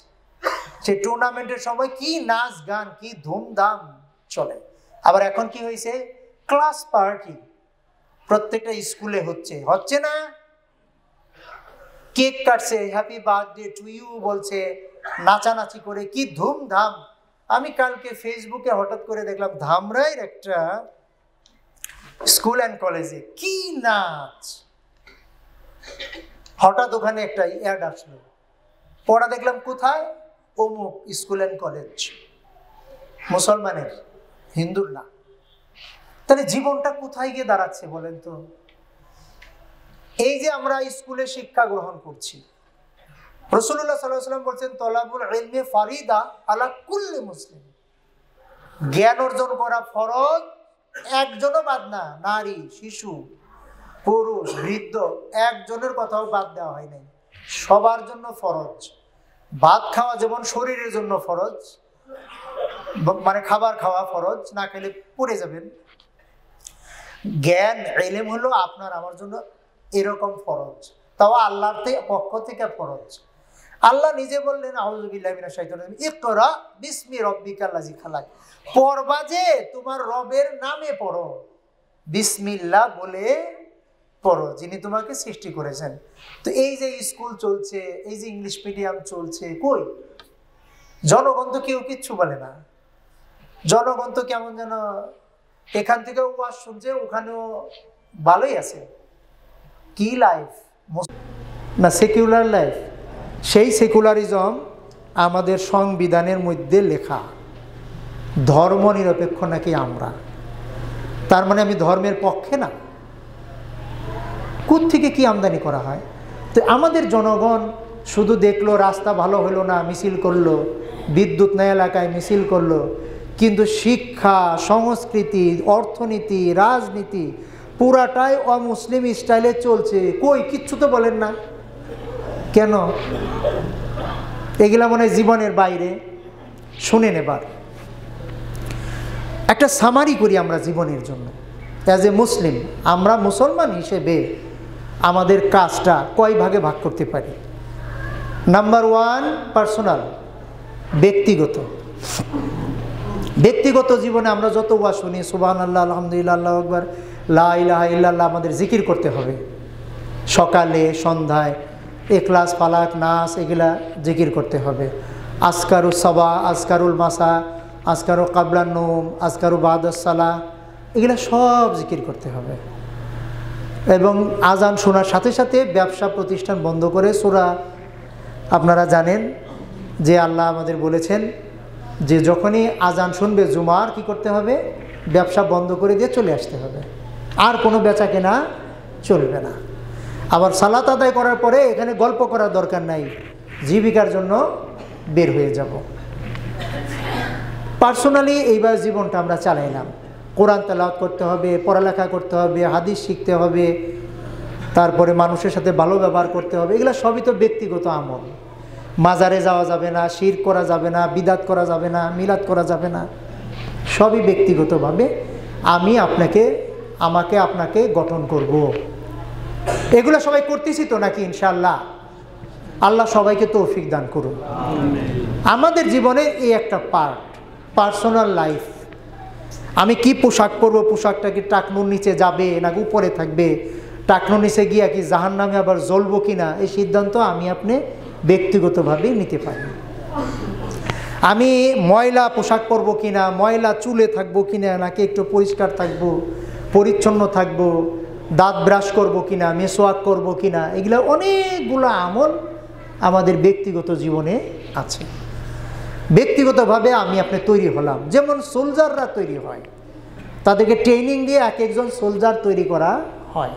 সেই টুর্নামেন্টের সময় কি নাচ গান, কি ধুমধাম চলে। আবার এখন কি হয়েছে? ক্লাস পার্টি প্রত্যেকটা স্কুলে হচ্ছে না? কেক কাটছে, হ্যাপি বার্থডে টু ইউ বলছে, নাচানাচি করে কি ধুমধাম। আমি কালকে ফেসবুকে হঠাৎ করে দেখলাম ধামরাইয়ের একটা স্কুল অ্যান্ড কলেজে কি নাচ। হঠাৎ ওখানে একটা অ্যাড আসলো, পড়া দেখলাম কোথায়? অমুক স্কুল অ্যান্ড কলেজ, মুসলমানের, হিন্দুর না। তাহলে জীবনটা কোথায় গিয়ে দাঁড়াচ্ছে বলেন তো? এই যে আমরা স্কুলে শিক্ষা গ্রহণ করছি, রাসূলুল্লাহ সাল্লাল্লাহু আলাইহি ওয়াসাল্লাম বলছেন তলাবুল ইলমি ফারিদা আলা কুল্লি মুসলিম, জ্ঞান অর্জন করা ফরজ, একজনও বাদ না। নারী, শিশু, পুরুষ, বৃদ্ধ, একজনের কথাও বাদ দেওয়া হয় নাই, সবার জন্য ফরজ। ভাত খাওয়া যেমন শরীরের জন্য ফরজ, মানে খাবার খাওয়া ফরজ, না খেলে পড়ে যাবেন। জ্ঞান ইলম হলো আপনার আমার জন্য এরকম ফরজ, তাও আল্লাহর পক্ষ থেকে ফরজ। আল্লাহ নিজে বললেন আউযু বিল্লাহি মিনাশ শাইতানির রাজিম, ইকরা বিসমি রাব্বিকাল্লাযী খালাক, পড়বা যে তোমার রবের নামে পড়ো, বিসমিল্লাহ বলে পড়ো, যিনি তোমাকে সৃষ্টি করেছেন। তো এই যে স্কুল চলছে, এই যে ইংলিশ মিডিয়াম চলছে, কই জনগণ তো কেউ কিচ্ছু বলে না। জনগণ তো কেমন যেন এখান থেকে ওয়াজ শুনছে, ওখানেও ভালোই আছে। কি লাইফ না সেকুলার লাইফ? সেই সেকুলারিজম আমাদের সংবিধানের মধ্যে লেখা, ধর্ম নিরপেক্ষ নাকি আমরা। তার মানে আমি ধর্মের পক্ষে না? কোত্থেকে কি আমদানি করা হয়? তো আমাদের জনগণ শুধু দেখলো রাস্তা ভালো হলো না, মিছিল করলো, বিদ্যুৎ না এলাকায় মিছিল করলো, কিন্তু শিক্ষা, সংস্কৃতি, অর্থনীতি, রাজনীতি পুরাটাই অমুসলিম স্টাইলে চলছে। কই কিচ্ছু তো বলেন না কেন? এগুলা মনে হয় জীবনের বাইরে। শুনেন এবার একটা সামারি করি আমরা জীবনের জন্য। অ্যাজ এ মুসলিম, আমরা মুসলমান হিসেবে আমাদের কাজটা কয় ভাগে ভাগ করতে পারি? নাম্বার 1 পার্সোনাল, ব্যক্তিগত। ব্যক্তিগত জীবনে আমরা যত ওয়াজ শুনি, সুবহানাল্লাহ, আলহামদুলিল্লাহ, আল্লাহু আকবার, লা ইলাহা ইল্লাল্লাহ, আমাদের জিকির করতে হবে। সকালে সন্ধ্যায় ইখলাস, ফালাক, নাস এগুলা জিকির করতে হবে। আজকারু সাবা, আজকারুল মাসা, আজকারু কাবলান নৌম, আজকারু বাদাস সালা, এগুলা সব জিকির করতে হবে। এবং আজান শোনার সাথে সাথে ব্যবসা প্রতিষ্ঠান বন্ধ করে সূরা, আপনারা জানেন যে আল্লাহ আমাদের বলেছেন যে যখনই আজান শুনবে জুমার কি করতে হবে? ব্যবসা বন্ধ করে দিয়ে চলে আসতে হবে, আর কোনো বেচা কেনা চলবে না। আবার সালাত আদায় করার পরে এখানে গল্প করার দরকার নাই, জীবিকার জন্য বের হয়ে যাব। পার্সোনালি এইবার জীবনটা আমরা চালাইলাম। কোরআন তেলাওয়াত করতে হবে, পড়ালেখা করতে হবে, হাদিস শিখতে হবে, তারপরে মানুষের সাথে ভালো ব্যবহার করতে হবে। এগুলো সবই তো ব্যক্তিগত আমল। মাজারে যাওয়া যাবে না, শিরক করা যাবে না, বিদাত করা যাবে না, মিলাদ করা যাবে না, সবই ব্যক্তিগতভাবে আমি আমাকে আপনাকে গঠন করব। এগুলো সবাই করতেছি তো নাকি? ইনশাআল্লাহ। আল্লাহ সবাইকে তৌফিক দান করুন। আমাদের জীবনে এই একটা পার্ট, পার্সোনাল লাইফ। আমি কি পোশাক পরবো, পোশাকটা কি টাকনুর নিচে যাবে নাকি উপরে থাকবে, টাকনুর নিচে গিয়া কি জাহান্নামে আবার জ্বলবো কিনা, এই সিদ্ধান্ত আমি আপনি ব্যক্তিগতভাবে নিতে পারি। আমি ময়লা পোশাক পরবো কিনা, ময়লা চুলে থাকবো কিনা, নাকি একটু পরিষ্কার থাকবো, পরিচ্ছন্ন থাকবো, দাঁত ব্রাশ করবো কিনা, মেসওয়াক করবো কিনা, এগুলো অনেকগুলো আমল আমাদের ব্যক্তিগত জীবনে আছে। ব্যক্তিগতভাবে আমি আপনি তৈরি হলাম, যেমন সোলজাররা তৈরি হয়, তাদেরকে ট্রেনিং দিয়ে এক একজন সোলজার তৈরি করা হয়।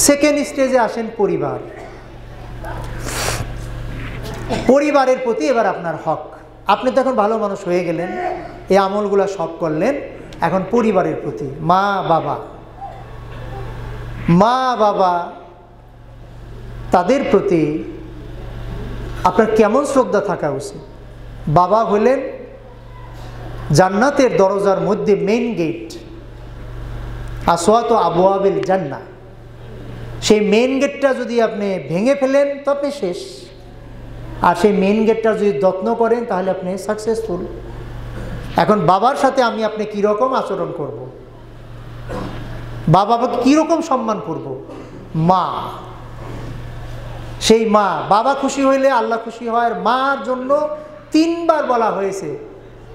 সেকেন্ড স্টেজে আসেন পরিবার। পরিবারের প্রতি এবার আপনার হক। আপনি তো এখন ভালো মানুষ হয়ে গেলেন, এই আমলগুলো সব করলেন, এখন পরিবারের প্রতি মা বাবা তাদের প্রতি আপনার কেমন শ্রদ্ধা থাকা উচিত? বাবা হলেন জান্নাতের দরজার মধ্যে মেইন গেট, আসওয়াতু আবওয়াবিল জান্নাহ। সেই মেইন গেটটা যদি আপনি ভেঙে ফেলেন তো আপনি শেষ, আর সেই মেইন গেটটা যদি যত্ন করেন তাহলে আপনি সাকসেসফুল। এখন বাবার সাথে আমি আপনি কীরকম আচরণ করব, বাবাকে কীরকম সম্মান করব? মা, সেই মা, বাবা খুশি হইলে আল্লাহ খুশি হয়। আর মার জন্য 3 বার বলা হয়েছে,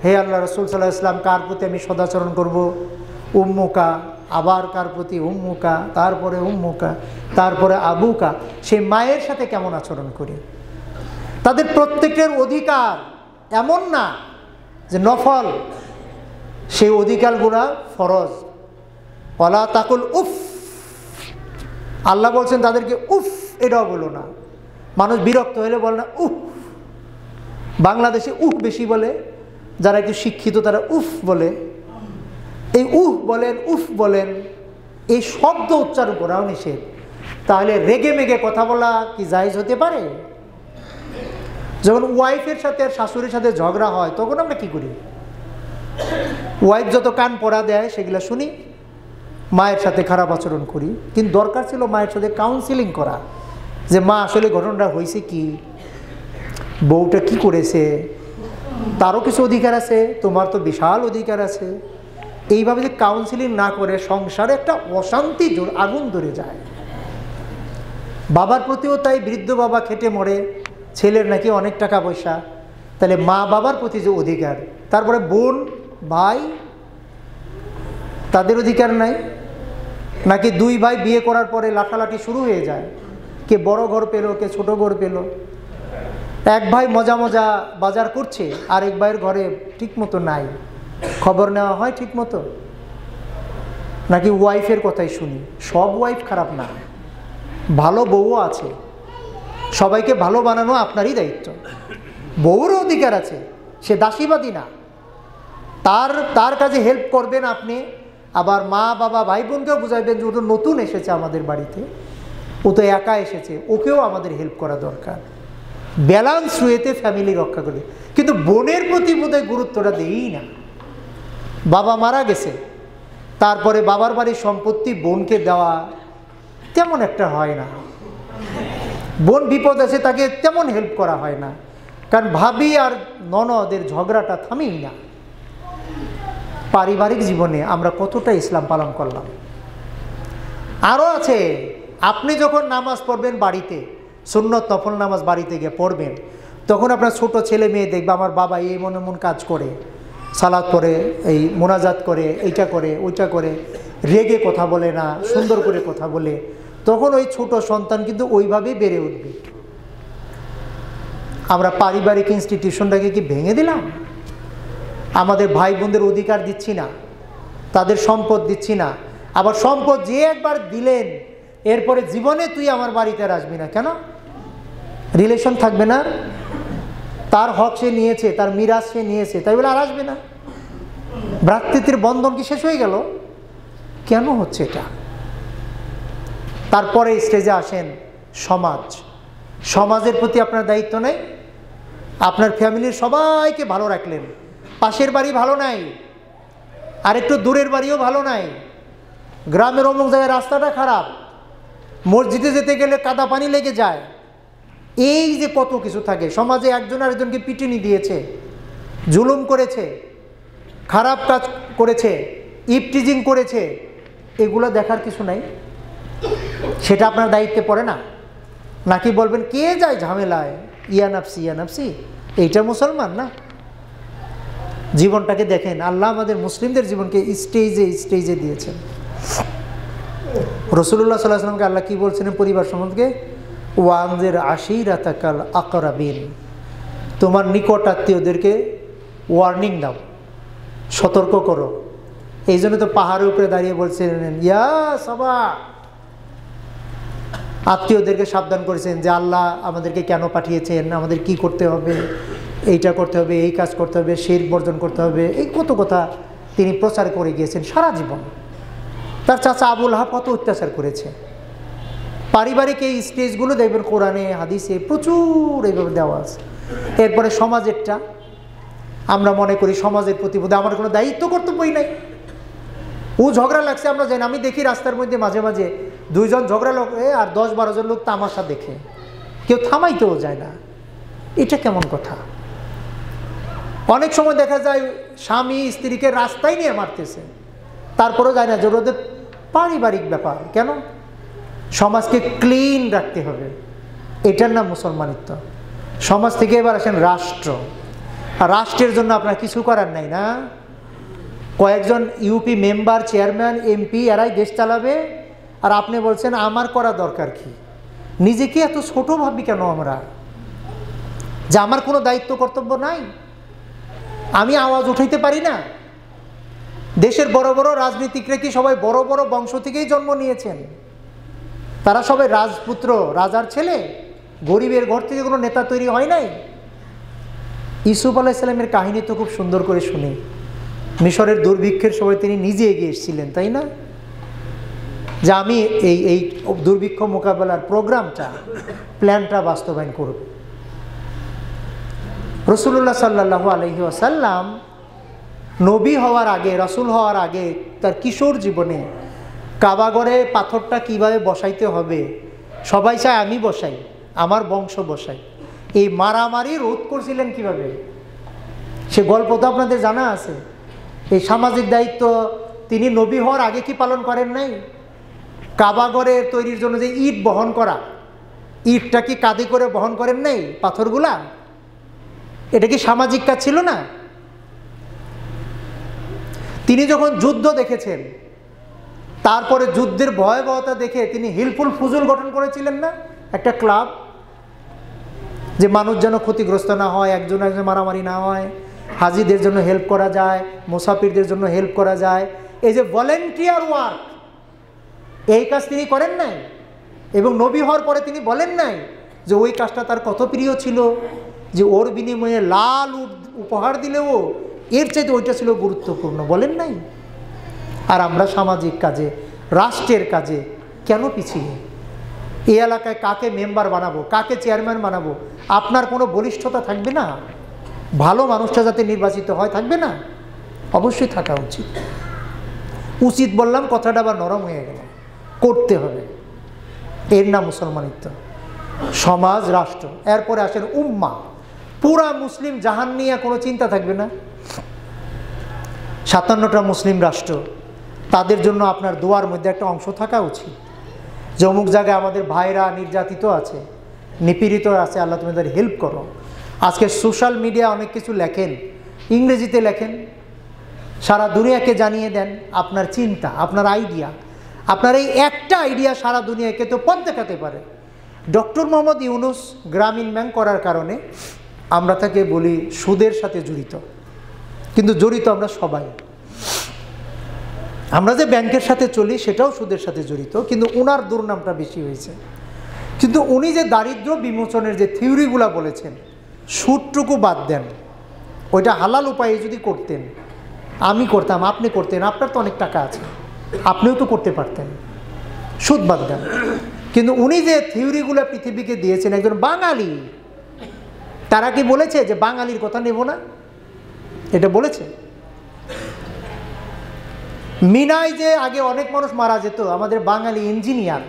হে আল্লাহ রাসূল সাল্লাল্লাহু আলাইহি ওয়াসাল্লাম, কার প্রতি আমি সদাচরণ করব? উম্মুকা, আবার কার প্রতি? উম্মুকা, তারপরে উম্মুকা, তারপরে আবুকা। সেই মায়ের সাথে কেমন আচরণ করি? তাদের প্রত্যেকের অধিকার এমন না যে নফল, সেই অধিকারগুলো ফরজ। ওয়ালা তাকুল উফ, আল্লাহ বলছেন তাদেরকে উফ এটাও বলো না। মানুষ বিরক্ত হলে বলে না উফ। বাংলাদেশে উফ বেশি বলে, যারা একটু শিক্ষিত তারা উফ বলে। এই উফ বলেন এই শব্দ উচ্চারণ করাও নিষেধ। তাহলে রেগে মেগে কথা বলা কি জায়েজ হতে পারে? যখন ওয়াইফের সাথে আর শাশুড়ির সাথে ঝগড়া হয় তখন আমরা কি করি? ওয়াইফ যত কান পড়া দেয় সেগুলো শুনি, মায়ের সাথে খারাপ আচরণ করি। কিন্তু দরকার ছিল মায়ের সাথে কাউন্সিলিং করা, যে মা আসলে ঘটনাটা হয়েছে কি, বউটা কি করেছে, তারও কিছু অধিকার আছে, তোমার তো বিশাল অধিকার আছে। এইভাবে যে কাউন্সিলিং না করে সংসারে একটা অশান্তি আগুন ধরে যায়। বাবার প্রতিও তাই, বৃদ্ধ বাবা খেটে মরে, ছেলের নাকি অনেক টাকা পয়সা, তাহলে মা বাবার প্রতি যে অধিকার, তারপরে বোন ভাই তাদের অধিকার নাই? নাকি দুই ভাই বিয়ে করার পরে লাঠালাঠি শুরু হয়ে যায়, কে বড় ঘর পেল কে ছোট ঘর পেল, এক ভাই মজা মজা বাজার করছে আর এক ভাইয়ের ঘরে ঠিক মতো নাই, খবর নেওয়া হয় ঠিক মতো? নাকি ওয়াইফের কথাই শুনি? সব ওয়াইফ খারাপ না, ভালো বউও আছে, সবাইকে ভালো বানানো আপনারই দায়িত্ব। বউরও অধিকার আছে, সে দাসীবাদী না, তার কাজে হেল্প করবেন আপনি। আবার মা বাবা ভাই বোনকেও বুঝাইবেন যে ও তো নতুন এসেছে আমাদের বাড়িতে, ও তো একা এসেছে, ওকেও আমাদের হেল্প করা দরকার। ব্যালান্স ওয়েতে ফ্যামিলি রক্ষা করি। কিন্তু বোনের প্রতি বোধহয় গুরুত্বটা দেই না। বাবা মারা গেছে, তারপরে বাবার বাড়ির সম্পত্তি বোনকে দেওয়া তেমন একটা হয় না। বোন বিপদ আছে তাকে তেমন হেল্প করা হয় না, কারণ ভাবি আর ননদের ঝগড়াটা থামেই না। পারিবারিক জীবনে আমরা কতটা ইসলাম পালন করলাম? আরও আছে, আপনি যখন নামাজ পড়বেন বাড়িতে, সুন্নত নফল নামাজ বাড়িতে গিয়ে পড়বেন, তখন আপনার ছোট ছেলে মেয়ে দেখবে আমার বাবা এই মনে মন কাজ করে, সালাত করে, এই মোনাজাত করে, এইটা করে ওইটা করে, রেগে কথা বলে না, সুন্দর করে কথা বলে, তখন ওই ছোট সন্তান কিন্তু ওইভাবেই বেড়ে উঠবে। আমরা পারিবারিক ইনস্টিটিউশনটাকে কি ভেঙে দিলাম? আমাদের ভাই বোনদের অধিকার দিচ্ছি না, তাদের সম্পদ দিচ্ছি না। আবার সম্পদ যে একবার দিলেন, এরপরে জীবনে তুই আমার বাড়িতে আর আসবি না। কেন? রিলেশন থাকবে না? তার হক সে নিয়েছে, তার মিরাজ সে নিয়েছে, তাই বলে আর আসবে না? ভ্রাতৃত্বের বন্ধন কি শেষ হয়ে গেল? কেন হচ্ছে এটা? তারপরে স্টেজে আসেন সমাজ। সমাজের প্রতি আপনার দায়িত্ব নেই? আপনার ফ্যামিলির সবাইকে ভালো রাখলেন, পাশের বাড়ি ভালো নাই, আর একটু দূরের বাড়িও ভালো নাই, গ্রামের অমুক জায়গায় রাস্তাটা খারাপ, মসজিদে যেতে গেলে কাদা পানি লেগে যায়, এই যে কত কিছু থাকে সমাজে। একজন আরেকজনকে পিটুনি দিয়েছে, জুলুম করেছে, খারাপ কাজ করেছে, ইফটিজিং করেছে, এগুলো দেখার কিছু নাই? সেটা আপনার দায়িত্বে পড়ে না? নাকি বলবেন কে যায় ঝামেলায়, ইয়া নাফসি ইয়া নাফসি, এইটা মুসলমান না? জীবনটাকে দেখেন, আল্লাহ আমাদের মুসলিমদের জীবনকে স্টেজে স্টেজে দিয়েছেন। রাসূলুল্লাহ সাল্লাল্লাহু আলাইহি ওয়াসাল্লামকে আল্লাহ কি বলছেন পরিবার সম্বন্ধে? ওয়ানজির আশীরাতাকাল আকরাবিন, তোমার নিকট আত্মীয়দেরকে ওয়ার্নিং দাও, সতর্ক করো। এই জন্য তো পাহাড়ের উপরে দাঁড়িয়ে বলছিলেন ইয়া সাবা, আত্মীয়দেরকে সাবধান করেছেন যে আল্লাহ আমাদেরকে কেন পাঠিয়েছেন, আমাদের কি করতে হবে, এইটা করতে হবে, এই কাজ করতে হবে, শিরক বর্জন করতে হবে, এই কত কথা তিনি প্রচার করে গিয়েছেন সারা জীবন। তার চাচা আবু লাহাব কত অত্যাচার করেছে। পারিবারিক এই স্টেজগুলো দেখবেন কোরআনে হাদিসে প্রচুর এইভাবে দেওয়া আছে। এরপরে সমাজেরটা আমরা মনে করি সমাজের প্রতি বোধ আমার কোনো দায়িত্ব কর্তব্যই নাই। ও ঝগড়া লাগছে আমরা জানি, আমি দেখি রাস্তার মধ্যে মাঝে মাঝে দুইজন ঝগড়া লোক আর 10-12 জন লোক তামাশা দেখে, কেউ থামাইতেও যায় না। এটা কেমন কথা? অনেক সময় দেখা যায় স্বামী স্ত্রীকে রাস্তায় নিয়ে মারতেছে, তারপরেও যায় না যে ওদের পারিবারিক ব্যাপার। কেন? সমাজকে ক্লিন রাখতে হবে, এটার নাম মুসলমানিত্ব। সমাজ থেকে এবার আসেন রাষ্ট্র। আর রাষ্ট্রের জন্য আপনার কিছু করার নাই না? কয়েকজন ইউপি মেম্বার, চেয়ারম্যান, এমপি এরাই দেশ চালাবে, আর আপনি বলছেন আমার করা দরকার কি? নিজেকে এত ছোট ভাবি কেন আমরা, যে আমার কোনো দায়িত্ব কর্তব্য নাই? আমি আওয়াজ উঠাইতে পারি না? দেশের বড় বড় রাজনীতিকরা কি সবাই বড় বড় বংশ থেকেই জন্ম নিয়েছেন? তারা সবাই রাজপুত্র, রাজার ছেলে, গরিবের ঘর থেকে কোনো নেতা তৈরি হয় নাই। ইউসুফ আলাইহিস সালামের কাহিনী তো খুব সুন্দর করে শুনি। মিশরের দুর্ভিক্ষের সময় তিনি নিজে এগিয়ে এসেছিলেন, তাই না? যে আমি এই দুর্ভিক্ষ মোকাবেলার প্রোগ্রামটা, প্ল্যানটা বাস্তবায়ন করব। রাসূলুল্লাহ সাল্লাল্লাহু আলাইহি ওয়াসাল্লাম নবী হওয়ার আগে, রাসূল হওয়ার আগে তার কিশোর জীবনে কাবাগরে পাথরটা কিভাবে বসাইতে হবে, সবাই চায় আমি বসাই, আমার বংশ বসাই, এই মারামারি রোধ করছিলেন কিভাবে, সে গল্প তো আপনাদের জানা আছে। এই সামাজিক দায়িত্ব তিনি নবী হওয়ার আগে কি পালন করেন নাই? কাবাগরে তৈরির জন্য যে ইট বহন করা, ইটটা কি কাঁধে করে বহন করেন নাই? পাথরগুলা এটা কি সামাজিক কাজ ছিল না? তিনি যখন যুদ্ধ দেখেছেন, তারপরে যুদ্ধের ভয়াবহতা দেখে তিনি হিলফুল ফুজুল গঠন করেছিলেন না, একটা ক্লাব, যে মানুষ যেন ক্ষতিগ্রস্ত না হয়, একজন একজন মারামারি না হয়, হাজিদের জন্য হেল্প করা যায়, মুসাফিরদের জন্য হেল্প করা যায়। এই যে ভলেন্টিয়ার ওয়ার্ক, এই কাজ তিনি করেন নাই। এবং নবী হওয়ার পরে তিনি বলেন নাই যে ওই কাজটা তার কত প্রিয় ছিল, যে ওর বিনিময়ে লাল উপহার দিলেও এর চাইতে ওইটা ছিল গুরুত্বপূর্ণ, বলেন নাই। আর আমরা সামাজিক কাজে, রাষ্ট্রের কাজে কেন পিছিয়ে? এই এলাকায় কাকে মেম্বার বানাবো, কাকে চেয়ারম্যান বানাবো, আপনার কোনো বলিষ্ঠতা থাকবে না? ভালো মানুষটা যাতে নির্বাচিত হয়, থাকবে না? অবশ্যই থাকা উচিত। উচিত বললাম, কথাটা আবার নরম হয়ে গেল, করতে হবে। এর নাম মুসলমানিত্ব। সমাজ, রাষ্ট্র, এরপরে আসেন উম্মা। পুরা মুসলিম জাহান নিয়ে কোনো চিন্তা থাকবে না। 57টা মুসলিম রাষ্ট্র, তাদের জন্য আপনার দোয়ার মধ্যে একটা অংশ থাকা উচিত যে অমুক জায়গায় আমাদের ভাইরা নির্যাতিত আছে, নিপীড়িত আছে, আল্লাহ তুমি তাদের হেল্প করো। আজকে সোশ্যাল মিডিয়া অনেক কিছু লেখেন, ইংরেজিতে লেখেন, সারা দুনিয়াকে জানিয়ে দেন আপনার চিন্তা, আপনার আইডিয়া। আপনার এই একটা আইডিয়া সারা দুনিয়াকে তো পথ দেখাতে পারে। ডক্টর মোহাম্মদ ইউনুস গ্রামীণ ব্যাংক করার কারণে আমরা তাকে বলি সুদের সাথে জড়িত, কিন্তু জড়িত আমরা সবাই। আমরা যে ব্যাংকের সাথে চলি সেটাও সুদের সাথে জড়িত, কিন্তু ওনার দুর্নামটা বেশি হয়েছে। কিন্তু উনি যে দারিদ্র্য বিমোচনের যে থিওরিগুলো বলেছেন, সুদটুকু বাদ দেন, ওইটা হালাল উপায়ে যদি করতেন, আমি করতাম, আপনি করতেন, আপনার তো অনেক টাকা আছে, আপনিও তো করতে পারতেন, সুদ বাদ দেন। কিন্তু উনি যে থিওরিগুলো পৃথিবীকে দিয়েছেন, একজন বাঙালি, তারা কি বলেছে যে বাঙালির কথা নেব না? এটা বলেছে? মিনায় যে আগে অনেক মানুষ মারা যেত, আমাদের বাঙালি ইঞ্জিনিয়ার,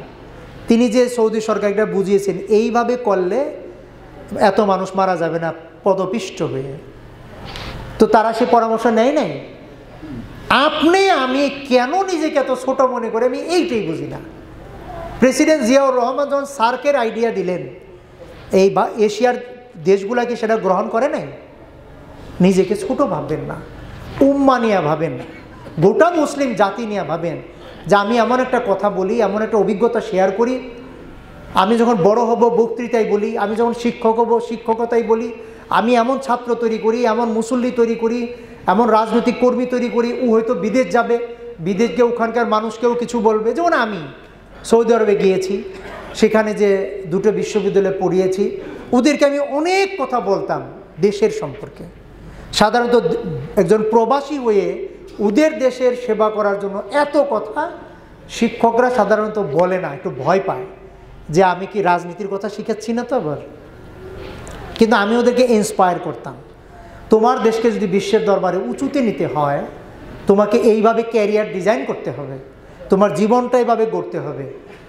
তিনি যে সৌদি সরকারটা বুঝিয়েছেন এইভাবে করলে এত মানুষ মারা যাবে না পদপিষ্ট হয়ে, তো তারা সে পরামর্শ নেয় নাই। আপনি আমি কেন নিজেকে এত ছোট মনে করে, আমি এইটাই বুঝি না। প্রেসিডেন্ট জিয়াউর রহমান যখন সার্কের আইডিয়া দিলেন, এই বা এশিয়ার দেশগুলা কি সেটা গ্রহণ করে নাই? নিজেকে ছোট ভাববেন না, উম্মা নিয়ে ভাবেন, গোটা মুসলিম জাতি নিয়ে ভাবেন যে আমি এমন একটা কথা বলি, এমন একটা অভিজ্ঞতা শেয়ার করি, আমি যখন বড় হব বক্তৃতাই বলি, আমি যখন শিক্ষক হব শিক্ষকতাই বলি, আমি এমন ছাত্র তৈরি করি, এমন মুসল্লি তৈরি করি, এমন রাজনৈতিক কর্মী তৈরি করি, ও হয়তো বিদেশ যাবে, বিদেশ গিয়ে ওখানকার মানুষকেও কিছু বলবে। যেমন আমি সৌদি আরবে গিয়েছি, সেখানে যে দুটো বিশ্ববিদ্যালয়ে পড়িয়েছি, ওদেরকে আমি অনেক কথা বলতাম দেশের সম্পর্কে। সাধারণত একজন প্রবাসী হয়ে ওদের দেশের সেবা করার জন্য এত কথা শিক্ষকরা সাধারণত বলে না, একটু ভয় পায় যে আমি কি রাজনীতির কথা শিখাচ্ছি না তো আবার। কিন্তু আমি ওদেরকে ইন্সপায়ার করতাম, তোমার দেশকে যদি বিশ্বের দরবারে উঁচুতে নিতে হয়, তোমাকে এইভাবে ক্যারিয়ার ডিজাইন করতে হবে, তোমার জীবনটা এইভাবে গড়তে হবে।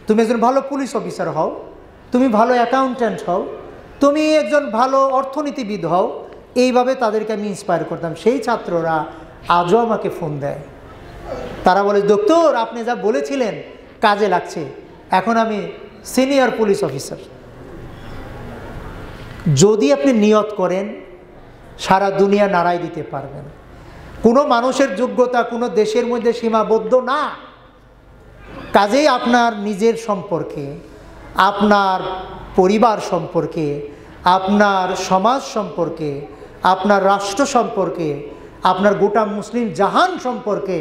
তুমি একজন ভালো পুলিশ অফিসার হও, তুমি ভালো অ্যাকাউন্ট্যান্ট হও, তুমি একজন ভালো অর্থনীতিবিদ হও। এইভাবে তাদেরকে আমি ইন্সপায়ার করতাম। সেই ছাত্ররা আজও আমাকে ফোন দেয়, তারা বলে ডক্টর আপনি যা বলেছিলেন কাজে লাগছে, এখন আমি সিনিয়র পুলিশ অফিসার। যদি আপনি নিয়ত করেন, সারা দুনিয়া নাড়াই দিতে পারবেন। কোনো মানুষের যোগ্যতা কোনো দেশের মধ্যে সীমাবদ্ধ না। কাজেই আপনার নিজের সম্পর্কে, আপনার পরিবার সম্পর্কে, আপনার সমাজ সম্পর্কে, আপনার রাষ্ট্র সম্পর্কে, আপনার গোটা মুসলিম জাহান সম্পর্কে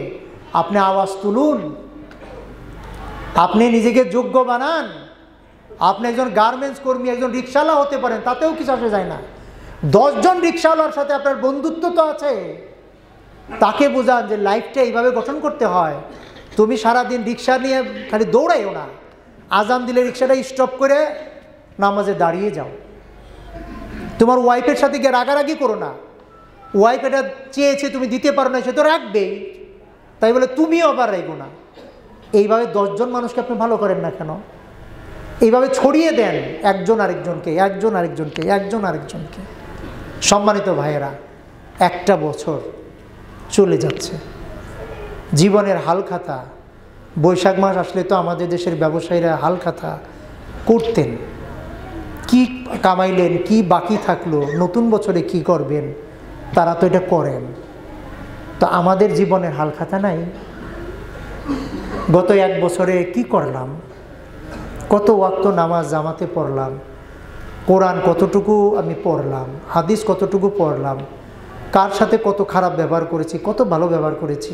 আপনি আওয়াজ তুলুন, আপনি নিজেকে যোগ্য বানান। আপনি একজন গার্মেন্টস কর্মী, একজন রিক্সাওয়ালা হতে পারেন, তাতেও কিছু আসে যায় না। 10 জন রিক্সাওয়ালার সাথে আপনার বন্ধুত্ব তো আছে, তাকে বোঝান যে লাইফটা এইভাবে গঠন করতে হয়। তুমি সারাদিন রিক্সা নিয়ে খালি দৌড়াইও না, আজান দিলে রিক্সাটা স্টপ করে নামাজে দাঁড়িয়ে যাও। তোমার ওয়াইফের সাথে গিয়ে রাগারাগি করো না, ওয়াইফ এটা চেয়েছে তুমি দিতে পারো না, সে তো রাখবেই, তাই বলে তুমিও আবার রাখবো না। এইভাবে 10 জন মানুষকে আপনি ভালো করেন না কেন? এইভাবে ছড়িয়ে দেন একজন আরেকজনকে, একজন আরেকজনকে, একজন আরেকজনকে। সম্মানিত ভাইয়েরা, একটা বছর চলে যাচ্ছে, জীবনের হালখাতা। বৈশাখ মাস আসলে তো আমাদের দেশের ব্যবসায়ীরা হালখাতা করতেন, কি কামাইলেন, কি বাকি থাকলো, নতুন বছরে কি করবেন, তারা তো এটা করেন। তো আমাদের জীবনের হালখাতা নাই। গত 1 বছরে কি করলাম, কত ওয়াক্ত নামাজ জামাতে পড়লাম, কোরআন কতটুকু আমি পড়লাম, হাদিস কতটুকু পড়লাম, কার সাথে কত খারাপ ব্যবহার করেছি, কত ভালো ব্যবহার করেছি,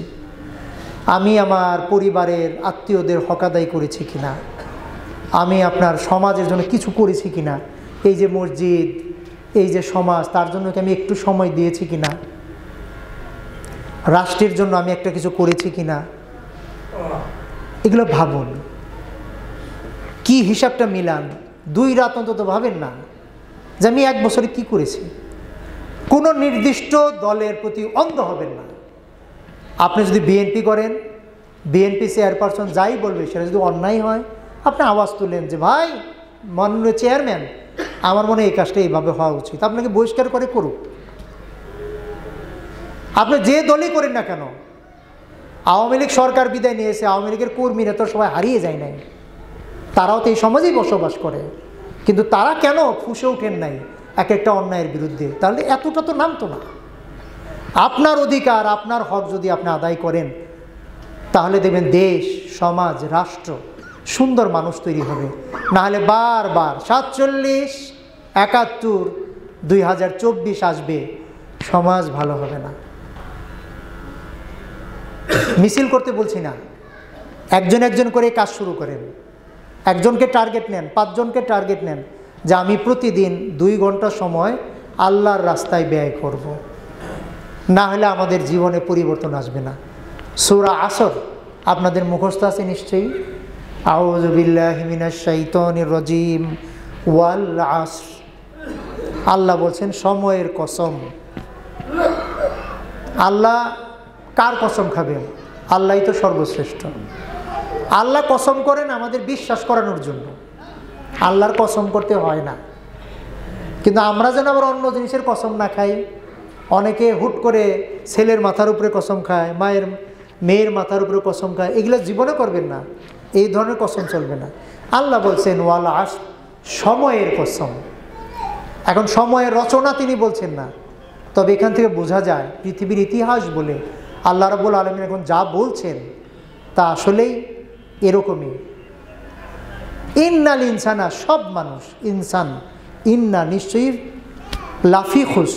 আমি আমার পরিবারের আত্মীয়দের হক আদায় করেছি কিনা, আমি আপনার সমাজের জন্য কিছু করেছি কিনা, এই যে মসজিদ, এই যে সমাজ, তার জন্য কি আমি একটু সময় দিয়েছি কিনা, রাষ্ট্রের জন্য আমি একটা কিছু করেছি কিনা, এগুলো ভাবুন। কি হিসাবটা মিলান, 2 রাত অন্তত ভাবেন না যে আমি 1 বছরে কি করেছি। কোনো নির্দিষ্ট দলের প্রতি অন্ধ হবেন না। আপনি যদি বিএনপি করেন, বিএনপি চেয়ারপারসন যাই বলবে সেটা যদি অন্যায় হয়, আপনি আওয়াজ তুলেন যে ভাই মাননীয় চেয়ারম্যান, আমার মনে হয় এই কাজটা এইভাবে হওয়া উচিত, আপনাকে বহিষ্কার করে করুক। আপনি যে দলই করেন না কেন, আওয়ামী লীগ সরকার বিদায় নিয়েছে, আওয়ামী লীগের কর্মীরা তো সবাই হারিয়ে যায় নাই, তারাও তো এই সমাজেই বসবাস করে, কিন্তু তারা কেন ফুঁসে ওঠেন নাই এক একটা অন্যায়ের বিরুদ্ধে? তাহলে এতটা তো নামতো না। আপনার অধিকার, আপনার হক যদি আপনি আদায় করেন, তাহলে দেখবেন দেশ, সমাজ, রাষ্ট্র সুন্দর মানুষ তৈরি হবে। নাহলে বারবার 47, 71, 2024 আসবে, সমাজ ভালো হবে না। মিছিল করতে বলছি না, একজন একজন করে কাজ শুরু করেন। একজনকে টার্গেট নেন, 5 জনকে টার্গেট নেন যে আমি প্রতিদিন 2 ঘন্টা সময় আল্লাহর রাস্তায় ব্যয় করব। না হলে আমাদের জীবনে পরিবর্তন আসবে না। সূরা আসর আপনাদের মুখস্থ আছে নিশ্চয়ই। আউযু বিল্লাহি মিনাশ শাইতানির রাজিম, ওয়াল আসর। আল্লাহ বলছেন সময়ের কসম। আল্লাহ কার কসম খাবেন? আল্লাহই তো সর্বশ্রেষ্ঠ। আল্লাহ কসম করেন আমাদের বিশ্বাস করানোর জন্য, আল্লাহর কসম করতে হয় না। কিন্তু আমরা যেন আবার অন্য জিনিসের কসম না খাই। অনেকে হুট করে ছেলের মাথার উপরে কসম খায়, মেয়ের মাথার উপরে কসম খায়, এগুলো জীবনে করবেন না। এই ধরনের কসম চলবে না। আল্লাহ বলছেন ওয়াল আসর, সময়ের কসম। এখন সময়ের রচনা তিনি বলছেন না, তবে এখান থেকে বোঝা যায় পৃথিবীর ইতিহাস বলে আল্লাহ রাব্বুল আলামিন এখন যা বলছেন তা আসলেই এরকমই। ইন্নাল ইনসানা, সব মানুষ, ইনসান, ইন্না নিশ্চয়ই, লাফি খুস,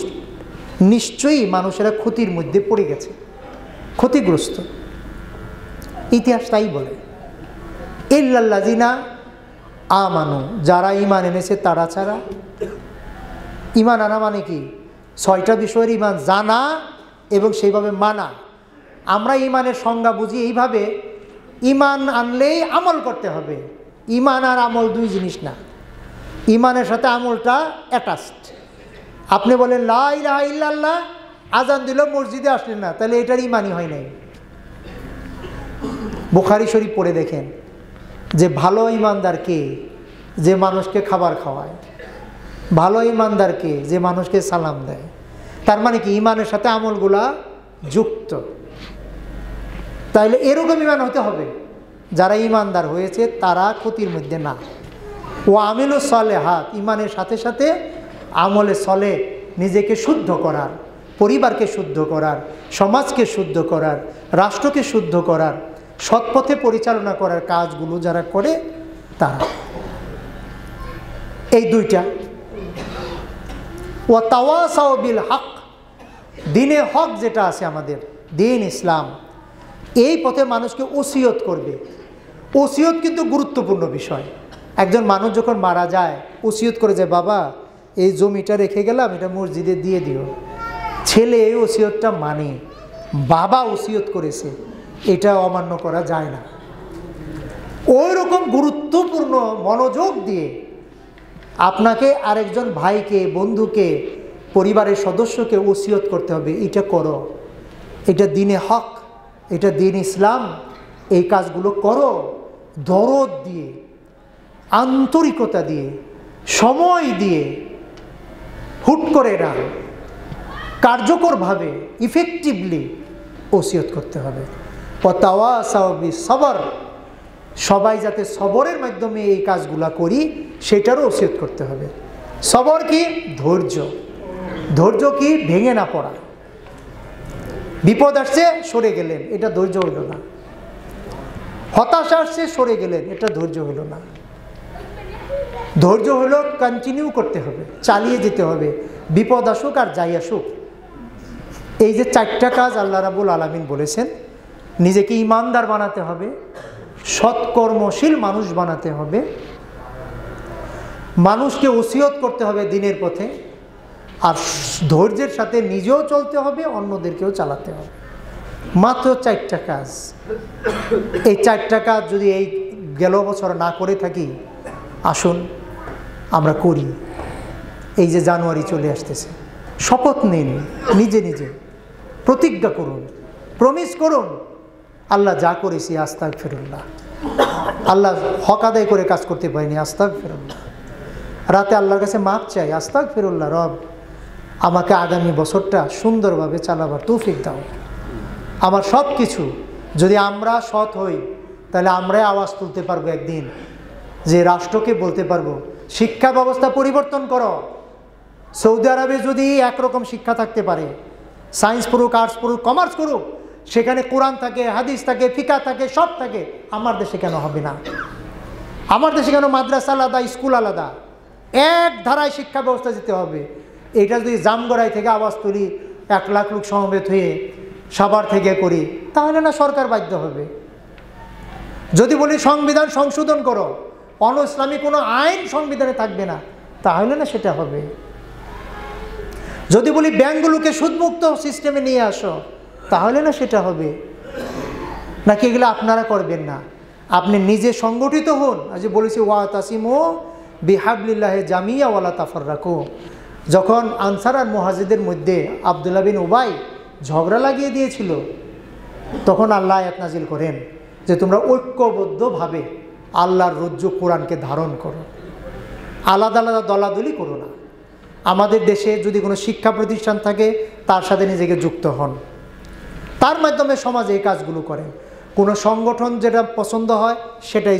নিশ্চয়ই মানুষেরা ক্ষতির মধ্যে পড়ে গেছে, ক্ষতিগ্রস্ত। ইতিহাস তাই বলে। ইল্লাল্লাযিনা আমানু, যারা ঈমান এনেছে তারা ছাড়া। ঈমান আনা মানে কি? 6টা বিষয়ের ঈমান জানা এবং সেইভাবে মানা। আমরা ঈমানের সংজ্ঞা বুঝি এইভাবে, ঈমান আনলেই আমল করতে হবে। ঈমান আর আমল 2 জিনিস না। ঈমানের সাথে আমলটা অ্যাটাচড। আপনি বলেন লা ইলাহা ইল্লাল্লাহ, আজান দিল, মসজিদে আসলেন না, তাহলে এটার ঈমানই হয় নাই। বুখারী শরীফ পড়ে দেখেন যে ভালো ঈমানদার কে? যে মানুষকে খাবার খাওয়ায়। ভালো ঈমানদার কে? যে মানুষকে সালাম দেয়। তার মানে কি? ঈমানের সাথে আমলগুলা যুক্ত। তাইলে এরকম ঈমান হতে হবে, যারা ঈমানদার হয়েছে তারা ক্ষতির মধ্যে না। ও আমিলু সলেহাত, ঈমানের সাথে সাথে আমলে সলে, নিজেকে শুদ্ধ করার, পরিবারকে শুদ্ধ করার, সমাজকে শুদ্ধ করার, রাষ্ট্রকে শুদ্ধ করার, সৎপথে পরিচালনা করার কাজগুলো যারা করে তারা। এই 2টা। ওয়া তাওয়াসাউ বিল হক, দ্বীনে হক যেটা আছে আমাদের দ্বীন ইসলাম, এই পথে মানুষকে ওসিয়ত করবে। ওসিয়ত কিন্তু গুরুত্বপূর্ণ বিষয়। একজন মানুষ যখন মারা যায় ওসিয়ত করে যে বাবা এই জমিটা রেখে গেলাম, এটা মসজিদে দিয়ে দিও। ছেলে এই ওসিয়তটা মানে, বাবা ওসিয়ত করেছে, এটা অমান্য করা যায় না। ওই রকম গুরুত্বপূর্ণ মনোযোগ দিয়ে আপনাকে আরেকজন ভাইকে, বন্ধুকে, পরিবারের সদস্যকে ওসিয়ত করতে হবে, এটা করো, এটা দ্বীনে হক, এটা দ্বীন ইসলাম, এই কাজগুলো করো। দরদ দিয়ে, আন্তরিকতা দিয়ে, সময় দিয়ে, হুট করে না, কার্যকরভাবে, ইফেক্টিভলি ওসিয়ত করতে হবে। ওয়াতাওয়াসাউ বিসবর, সবাই যাতে সবরের মাধ্যমে এই কাজগুলা করি সেটারও ওসিয়ত করতে হবে। সবর কি? ধৈর্য। ধৈর্য কি? ভেঙে না পড়া। বিপদ আসছে সরে গেলেন, এটা ধৈর্য হইল না। হতাশা আসছে সরে গেলেন, এটা ধৈর্য হইল না। ধৈর্য হলো কন্টিনিউ করতে হবে, চালিয়ে যেতে হবে, বিপদ আসুক আর যাই আসুক। এই যে 4টা কাজ আল্লাহ রাব্বুল আলামিন বলেছেন, নিজেকে ইমানদার বানাতে হবে, সৎকর্মশীল মানুষ বানাতে হবে, মানুষকে ওসিয়ত করতে হবে দিনের পথে, আর ধৈর্যের সাথে নিজেও চলতে হবে, অন্যদেরকেও চালাতে হবে। মাত্র 4টা কাজ। এই 4টা কাজ যদি এই গেল বছর না করে থাকি, আসুন আমরা করি। এই যে জানুয়ারি চলে আসতেছে, শপথ নিন, নিজে নিজে প্রতিজ্ঞা করুন, প্রমিস করুন, আল্লাহ যা করেছি আস্তাগফিরুল্লাহ, আল্লাহ হক আদায় করে কাজ করতে পারিনি, আস্তাগফিরুল্লাহ। রাতে আল্লাহর কাছে মাপ চাই, আস্তাগফিরুল্লাহ, রব আমাকে আগামী বছরটা সুন্দরভাবে চালাবার তৌফিক দাও। আমার সব কিছু যদি আমরা সৎ হই, তাহলে আমরাই আওয়াজ তুলতে পারবো একদিন, যে রাষ্ট্রকে বলতে পারবো শিক্ষা ব্যবস্থা পরিবর্তন করো। সৌদি আরবে যদি একরকম শিক্ষা থাকতে পারে, সায়েন্স পড়ুক, আর্টস পড়ুক, কমার্স করুক, সেখানে কোরআন থাকে, হাদিস থাকে, ফিকা থাকে, সব থাকে, আমার দেশে কেন হবে না? আমার দেশে কেন মাদ্রাসা আলাদা, স্কুল আলাদা? এক ধারায় শিক্ষা ব্যবস্থা দিতে হবে। এটা যদি জামগড়াই থেকে আওয়াজ তুলি, 1 লাখ লোক সমবেত হয়ে সাভার থেকে করি, তাহলে না সরকার বাধ্য হবে। যদি বলি সংবিধান সংশোধন করো, অন ইসলামী কোনো আইন সংবিধানে থাকবে না, তাহলে না সেটা হবে। যদি বলি ব্যাংকগুলোকে সুদমুক্ত সিস্টেমে নিয়ে আসো, তাহলে না সেটা হবে। নাকি এগুলো আপনারা করবেন না? আপনি নিজে সংগঠিত হন। আজ বলেছি ওয়াতাসিমু বিহাবলিল্লাহি জামিয়া ওয়ালা তাফাররাকু। যখন আনসার আর মুহাজিরদের মধ্যে আব্দুল্লাহ বিন উবাই ঝগড়া লাগিয়ে দিয়েছিল, তখন আল্লাহ আয়াত নাজিল করেন যে তোমরা ঐক্যবদ্ধভাবে আল্লাহর রজ্জু কোরআনকে ধারণ করো, আলাদা আলাদা দলাদলি করো না। আমাদের দেশে যদি কোনো শিক্ষা প্রতিষ্ঠান থাকে, তার সাথে নিজেকে যুক্ত হন, তার মাধ্যমে সমাজে এই কাজগুলো করেন। কোনো সংগঠন যেটা পছন্দ হয় সেটাই